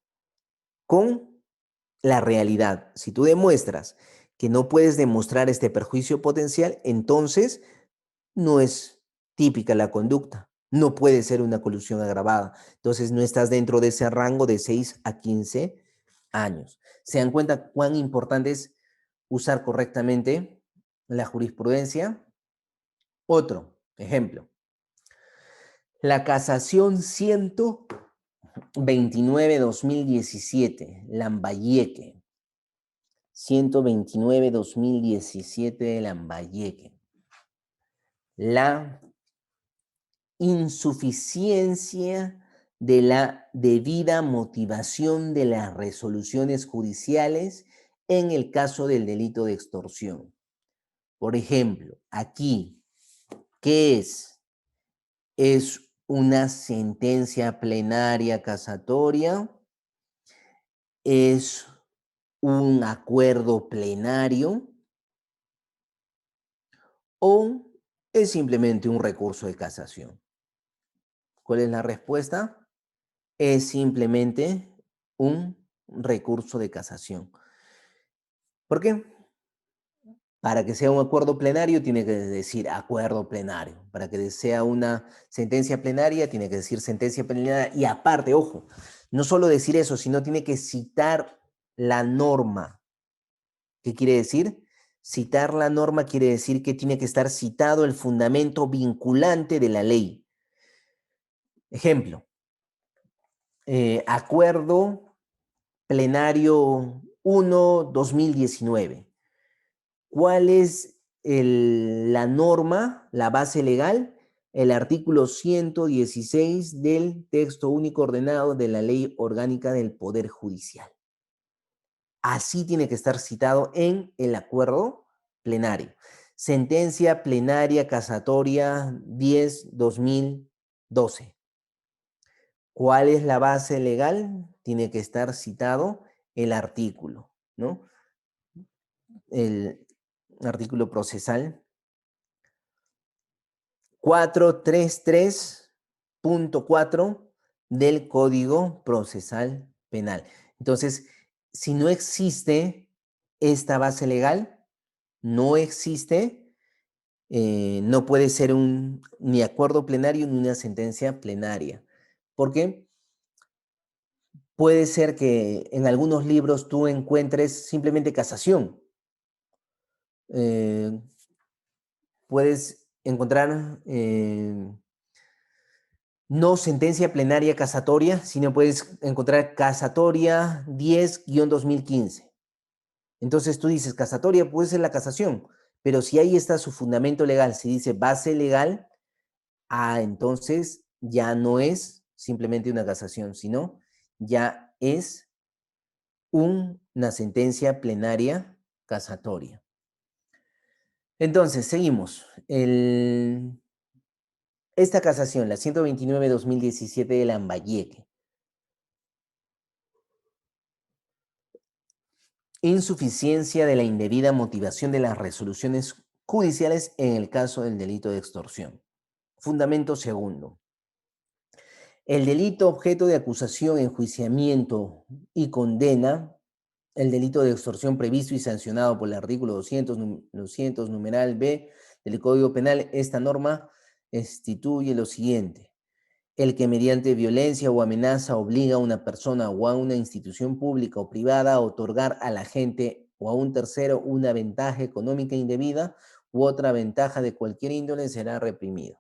con la realidad. Si tú demuestras que no puedes demostrar este perjuicio potencial, entonces no es típica la conducta. No puede ser una colusión agravada. Entonces no estás dentro de ese rango de 6 a 15 años. ¿Se dan cuenta cuán importante es usar correctamente la jurisprudencia? Otro ejemplo. La casación 129-2017, Lambayeque. 129-2017 de Lambayeque. La insuficiencia de la debida motivación de las resoluciones judiciales en el caso del delito de extorsión. Por ejemplo, aquí, ¿qué es? Es una sentencia plenaria casatoria, es un acuerdo plenario o es simplemente un recurso de casación. ¿Cuál es la respuesta? Es simplemente un recurso de casación. ¿Por qué? Para que sea un acuerdo plenario tiene que decir acuerdo plenario. Para que sea una sentencia plenaria tiene que decir sentencia plenaria. Y aparte, ojo, no solo decir eso, sino tiene que citar la norma. ¿Qué quiere decir? Citar la norma quiere decir que tiene que estar citado el fundamento vinculante de la ley. Ejemplo, acuerdo plenario 1/2019. ¿Cuál es la norma, la base legal? El artículo 116 del texto único ordenado de la Ley Orgánica del Poder Judicial. Así tiene que estar citado en el acuerdo plenario. Sentencia plenaria casatoria 10/2012. ¿Cuál es la base legal? Tiene que estar citado el artículo, ¿no? El artículo procesal 433.4 del Código Procesal Penal. Entonces, si no existe esta base legal, no existe, no puede ser ni acuerdo plenario ni una sentencia plenaria. ¿Por qué? Puede ser que en algunos libros tú encuentres simplemente casación. Eh, puedes encontrar no sentencia plenaria casatoria, sino puedes encontrar casatoria 10/2015. Entonces tú dices, casatoria puede ser la casación, pero si ahí está su fundamento legal, si dice base legal, entonces ya no es simplemente una casación, sino ya es una sentencia plenaria casatoria. Entonces, seguimos. Esta casación, la 129/2017 de Lambayeque, insuficiencia de la indebida motivación de las resoluciones judiciales en el caso del delito de extorsión. Fundamento segundo. El delito objeto de acusación, enjuiciamiento y condena, el delito de extorsión previsto y sancionado por el artículo 200 numeral B del Código Penal, esta norma instituye lo siguiente. El que mediante violencia o amenaza obliga a una persona o a una institución pública o privada a otorgar a la gente o a un tercero una ventaja económica indebida u otra ventaja de cualquier índole será reprimido.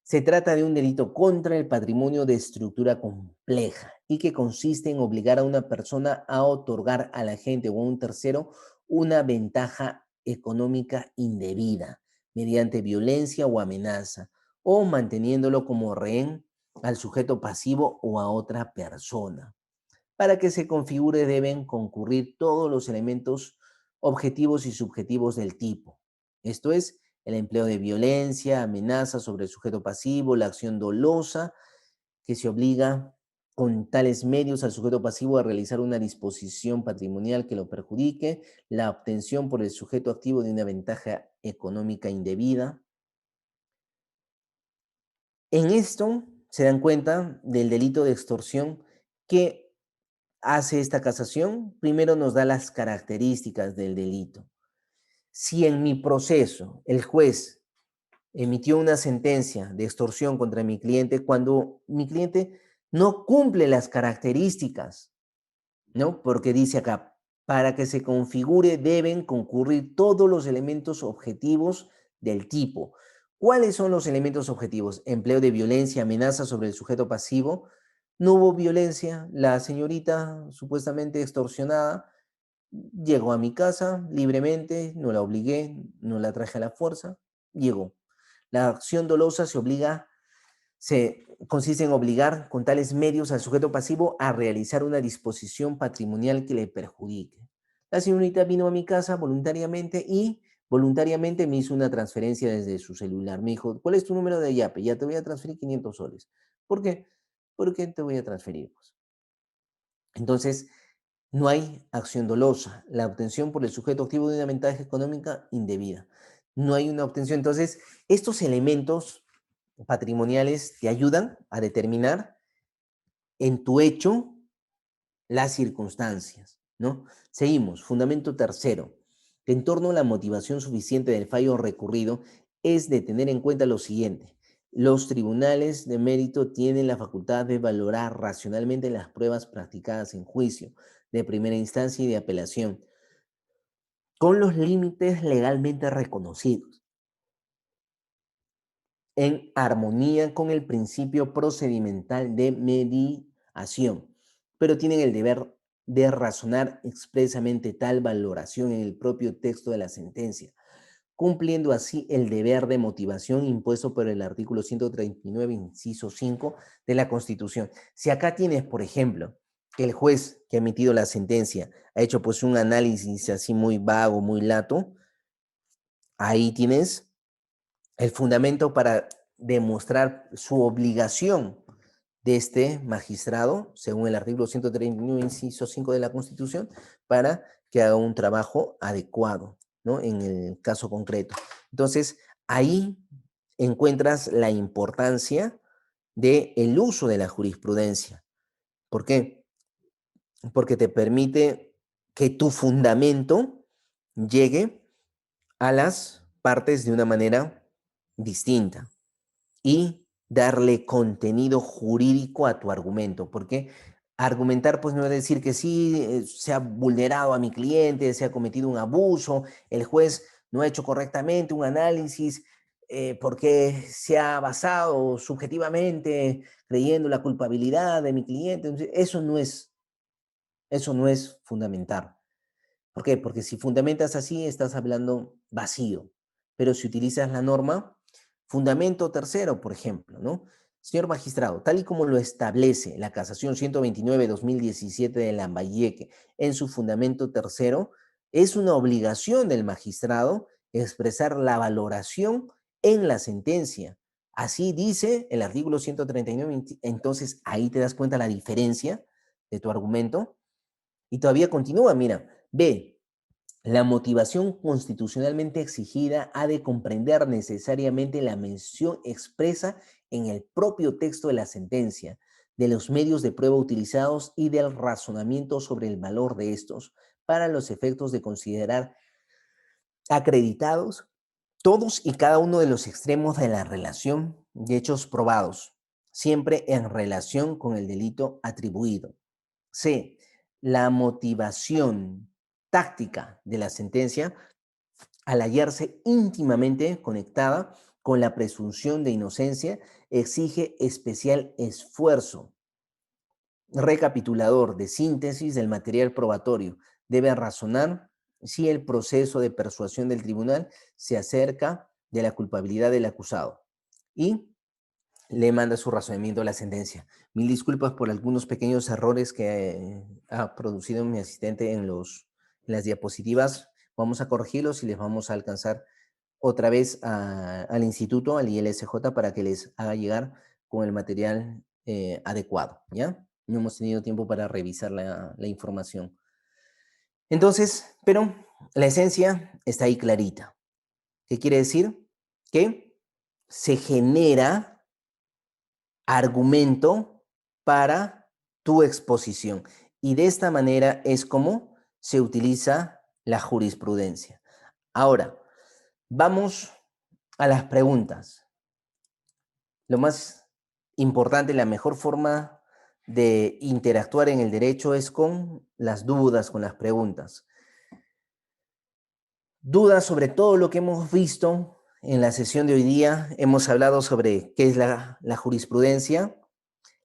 Se trata de un delito contra el patrimonio de estructura compleja y que consiste en obligar a una persona a otorgar a la gente o a un tercero una ventaja económica indebida mediante violencia o amenaza o manteniéndolo como rehén al sujeto pasivo o a otra persona. Para que se configure deben concurrir todos los elementos objetivos y subjetivos del tipo. Esto es, el empleo de violencia, amenaza sobre el sujeto pasivo, la acción dolosa, que se obliga con tales medios al sujeto pasivo a realizar una disposición patrimonial que lo perjudique, la obtención por el sujeto activo de una ventaja económica indebida, En esto se dan cuenta del delito de extorsión que hace esta casación. Primero nos da las características del delito. Si en mi proceso el juez emitió una sentencia de extorsión contra mi cliente cuando mi cliente no cumple las características, ¿no? Porque dice acá, para que se configure deben concurrir todos los elementos objetivos del tipo. ¿Cuáles son los elementos objetivos? Empleo de violencia, amenaza sobre el sujeto pasivo. No hubo violencia, la señorita supuestamente extorsionada llegó a mi casa libremente, no la obligué, no la traje a la fuerza, llegó. La acción dolosa consiste en obligar con tales medios al sujeto pasivo a realizar una disposición patrimonial que le perjudique. La señorita vino a mi casa voluntariamente y voluntariamente me hizo una transferencia desde su celular. Me dijo, ¿cuál es tu número de Yape? Ya te voy a transferir 500 soles. ¿Por qué? ¿Por qué te voy a transferir? Pues, entonces, no hay acción dolosa, la obtención por el sujeto activo de una ventaja económica indebida. No hay una obtención. Entonces, estos elementos patrimoniales te ayudan a determinar en tu hecho las circunstancias, ¿no? Seguimos. Fundamento tercero. En torno a la motivación suficiente del fallo recurrido es de tener en cuenta lo siguiente. Los tribunales de mérito tienen la facultad de valorar racionalmente las pruebas practicadas en juicio de primera instancia y de apelación, con los límites legalmente reconocidos, en armonía con el principio procedimental de mediación, pero tienen el deber de razonar expresamente tal valoración en el propio texto de la sentencia, cumpliendo así el deber de motivación impuesto por el artículo 139, inciso 5 de la Constitución. Si acá tienes, por ejemplo, que el juez que ha emitido la sentencia ha hecho pues un análisis así muy vago, muy lato, ahí tienes el fundamento para demostrar su obligación de este magistrado, según el artículo 139, inciso 5 de la Constitución, para que haga un trabajo adecuado, ¿no? En el caso concreto. Entonces, ahí encuentras la importancia del uso de la jurisprudencia. ¿Por qué? Porque te permite que tu fundamento llegue a las partes de una manera distinta y darle contenido jurídico a tu argumento, porque argumentar pues no es decir que sí, se ha vulnerado a mi cliente, se ha cometido un abuso, el juez no ha hecho correctamente un análisis porque se ha basado subjetivamente creyendo la culpabilidad de mi cliente. Entonces, eso no es fundamentar. ¿Por qué? Porque si fundamentas así, estás hablando vacío. Pero si utilizas la norma, fundamento tercero, por ejemplo, ¿no? Señor magistrado, tal y como lo establece la Casación 129-2017 de Lambayeque en su fundamento tercero, es una obligación del magistrado expresar la valoración en la sentencia. Así dice el artículo 139, entonces ahí te das cuenta la diferencia de tu argumento. Y todavía continúa, mira, B, la motivación constitucionalmente exigida ha de comprender necesariamente la mención expresa en el propio texto de la sentencia, de los medios de prueba utilizados y del razonamiento sobre el valor de estos, para los efectos de considerar acreditados todos y cada uno de los extremos de la relación de hechos probados, siempre en relación con el delito atribuido. C. La motivación táctica de la sentencia, al hallarse íntimamente conectada con la presunción de inocencia, exige especial esfuerzo. Recapitulador de síntesis del material probatorio. Debe razonar si el proceso de persuasión del tribunal se acerca de la culpabilidad del acusado. Y le manda su razonamiento a la sentencia. Mil disculpas por algunos pequeños errores que ha producido mi asistente en las diapositivas. Vamos a corregirlos y les vamos a alcanzar otra vez al instituto, al ILSJ, para que les haga llegar con el material adecuado, ¿ya? No hemos tenido tiempo para revisar la información. Entonces, pero la esencia está ahí clarita. ¿Qué quiere decir? Que se genera argumento para tu exposición. Y de esta manera es como se utiliza la jurisprudencia. Ahora, vamos a las preguntas. Lo más importante, la mejor forma de interactuar en el derecho es con las dudas, con las preguntas. Dudas sobre todo lo que hemos visto en la sesión de hoy día. Hemos hablado sobre qué es la jurisprudencia,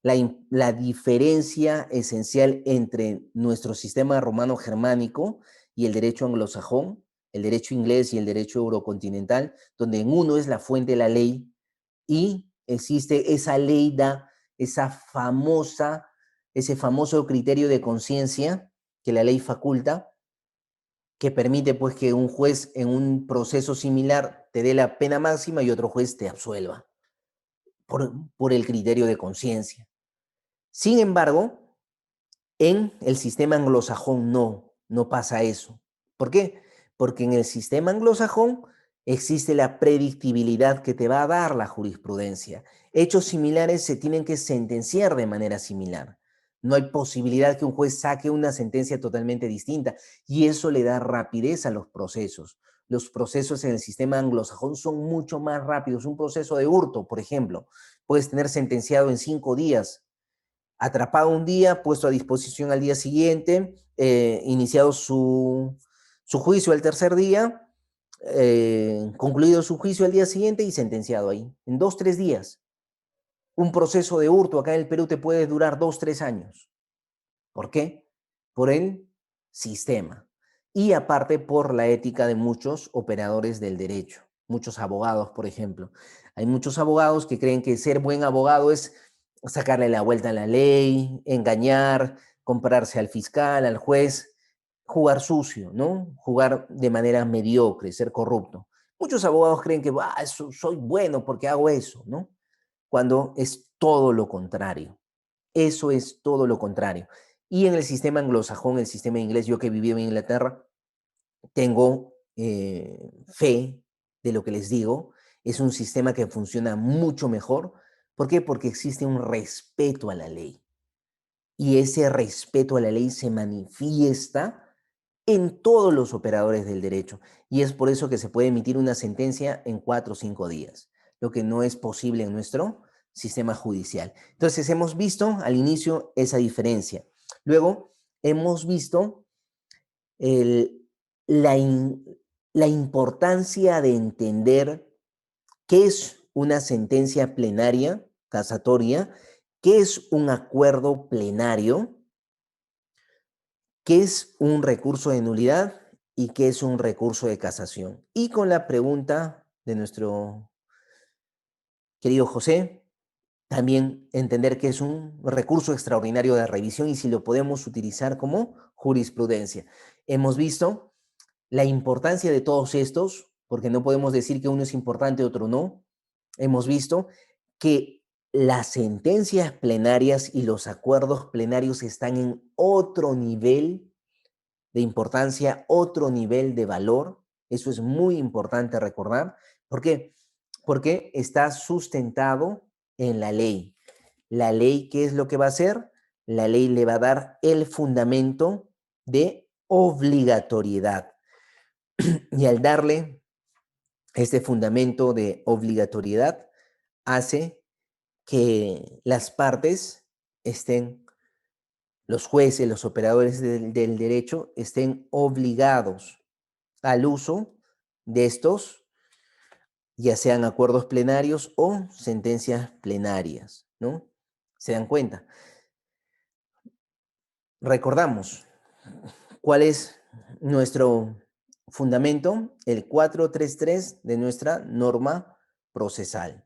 la diferencia esencial entre nuestro sistema romano-germánico y el derecho anglosajón, el derecho inglés y el derecho eurocontinental, donde en uno es la fuente de la ley y existe esa ley, esa famosa, ese famoso criterio de conciencia que la ley faculta, que permite pues que un juez en un proceso similar te dé la pena máxima y otro juez te absuelva por el criterio de conciencia. Sin embargo, en el sistema anglosajón no pasa eso. ¿Por qué? Porque en el sistema anglosajón existe la predictibilidad que te va a dar la jurisprudencia. Hechos similares se tienen que sentenciar de manera similar. No hay posibilidad que un juez saque una sentencia totalmente distinta y eso le da rapidez a los procesos. Los procesos en el sistema anglosajón son mucho más rápidos. Un proceso de hurto, por ejemplo, puedes tener sentenciado en 5 días, atrapado un día, puesto a disposición al día siguiente, iniciado su juicio al tercer día, concluido su juicio al día siguiente y sentenciado ahí, en 2, 3 días. Un proceso de hurto acá en el Perú te puede durar 2, 3 años. ¿Por qué? Por el sistema. Y aparte por la ética de muchos operadores del derecho, muchos abogados, por ejemplo. Hay muchos abogados que creen que ser buen abogado es sacarle la vuelta a la ley, engañar, comprarse al fiscal, al juez, jugar sucio, ¿no? Jugar de manera mediocre, ser corrupto. Muchos abogados creen que soy bueno porque hago eso, ¿no? Cuando es todo lo contrario. Eso es todo lo contrario. Y en el sistema anglosajón, el sistema inglés, yo que viví en Inglaterra, tengo fe de lo que les digo. Es un sistema que funciona mucho mejor. ¿Por qué? Porque existe un respeto a la ley. Y ese respeto a la ley se manifiesta en todos los operadores del derecho. Y es por eso que se puede emitir una sentencia en 4 o 5 días, lo que no es posible en nuestro sistema judicial. Entonces, hemos visto al inicio esa diferencia. Luego, hemos visto el, la, in, la importancia de entender qué es una sentencia plenaria, casatoria, qué es un acuerdo plenario, qué es un recurso de nulidad y qué es un recurso de casación. Y con la pregunta de nuestro querido José, también entender que es un recurso extraordinario de revisión y si lo podemos utilizar como jurisprudencia. Hemos visto la importancia de todos estos, porque no podemos decir que uno es importante y otro no. Hemos visto que las sentencias plenarias y los acuerdos plenarios están en otro nivel de importancia, otro nivel de valor. Eso es muy importante recordar. ¿Por qué? Porque está sustentado en la ley. La ley, ¿qué es lo que va a hacer? La ley le va a dar el fundamento de obligatoriedad. Y al darle este fundamento de obligatoriedad, hace que las partes estén, los jueces, los operadores del derecho, estén obligados al uso de estos, ya sean acuerdos plenarios o sentencias plenarias, ¿no? ¿Se dan cuenta? Recordamos cuál es nuestro fundamento, el 433 de nuestra norma procesal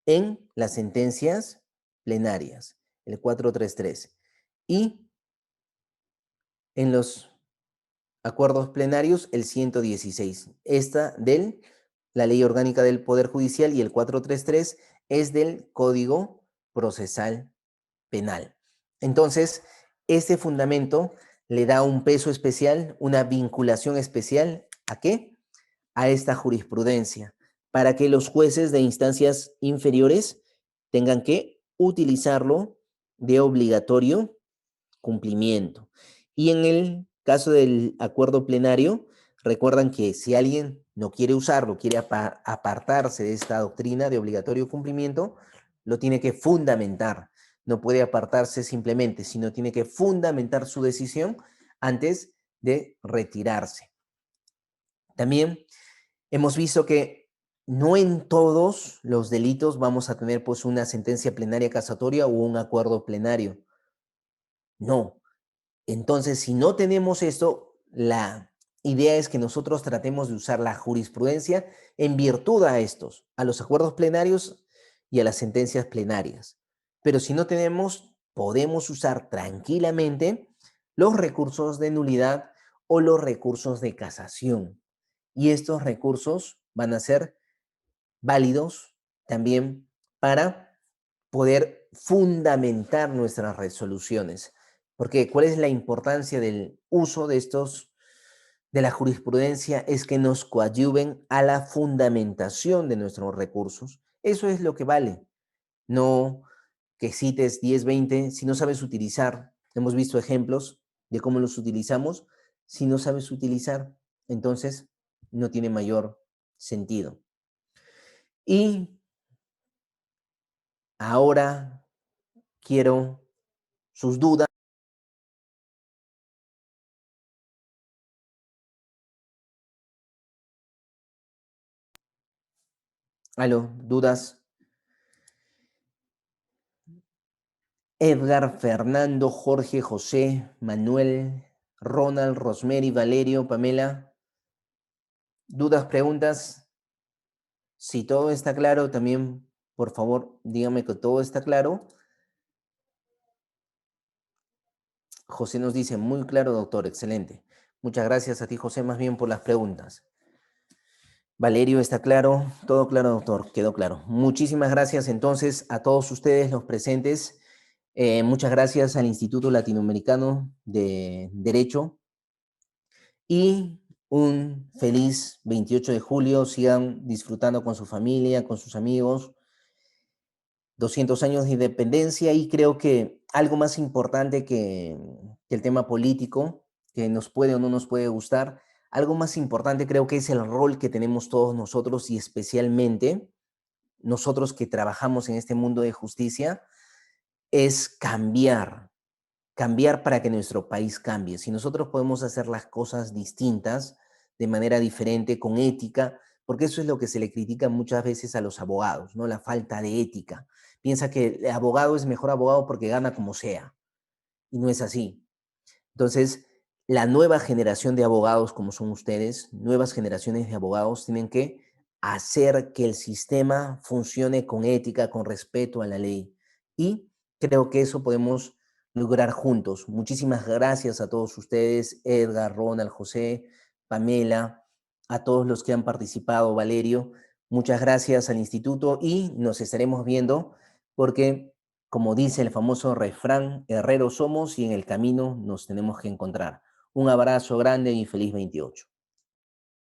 en las sentencias plenarias, el 433, y en los acuerdos plenarios, el 116. Esta la Ley Orgánica del Poder Judicial y el 433 es del Código Procesal Penal. Entonces, este fundamento le da un peso especial, una vinculación especial, ¿a qué? A esta jurisprudencia, para que los jueces de instancias inferiores tengan que utilizarlo de obligatorio cumplimiento. Y en el caso del acuerdo plenario, recuerdan que si alguien no quiere usarlo, quiere apartarse de esta doctrina de obligatorio cumplimiento, lo tiene que fundamentar. No puede apartarse simplemente, sino tiene que fundamentar su decisión antes de retirarse. También hemos visto que no en todos los delitos vamos a tener pues una sentencia plenaria casatoria o un acuerdo plenario. No. Entonces, si no tenemos esto, la idea es que nosotros tratemos de usar la jurisprudencia en virtud a estos, a los acuerdos plenarios y a las sentencias plenarias. Pero si no tenemos, podemos usar tranquilamente los recursos de nulidad o los recursos de casación. Y estos recursos van a ser válidos también para poder fundamentar nuestras resoluciones. Porque ¿cuál es la importancia del uso de estos, de la jurisprudencia? Es que nos coadyuven a la fundamentación de nuestros recursos. Eso es lo que vale. No que cites 10, 20, si no sabes utilizar. Hemos visto ejemplos de cómo los utilizamos. Si no sabes utilizar, entonces no tiene mayor sentido. Y ahora quiero sus dudas. Aló, dudas. Edgar, Fernando, Jorge, José, Manuel, Ronald, Rosemary, Valerio, Pamela. ¿Dudas, preguntas? Si todo está claro, también, por favor, dígame que todo está claro. José nos dice, muy claro, doctor, excelente. Muchas gracias a ti, José, más bien por las preguntas. Valerio, ¿está claro? Todo claro, doctor, quedó claro. Muchísimas gracias entonces a todos ustedes, los presentes. Muchas gracias al Instituto Latinoamericano de Derecho y un feliz 28 de julio. Sigan disfrutando con su familia, con sus amigos. 200 años de independencia y creo que algo más importante que el tema político, que nos puede o no nos puede gustar, algo más importante creo que es el rol que tenemos todos nosotros y especialmente nosotros que trabajamos en este mundo de justicia, es cambiar para que nuestro país cambie. Si nosotros podemos hacer las cosas distintas, de manera diferente, con ética, porque eso es lo que se le critica muchas veces a los abogados, ¿no? La falta de ética. Piensa que el abogado es mejor abogado porque gana como sea, y no es así. Entonces, la nueva generación de abogados, como son ustedes, nuevas generaciones de abogados, tienen que hacer que el sistema funcione con ética, con respeto a la ley. Y creo que eso podemos lograr juntos. Muchísimas gracias a todos ustedes, Edgar, Ronald, José, Pamela, a todos los que han participado, Valerio. Muchas gracias al instituto y nos estaremos viendo porque como dice el famoso refrán, herreros somos y en el camino nos tenemos que encontrar. Un abrazo grande y feliz 28.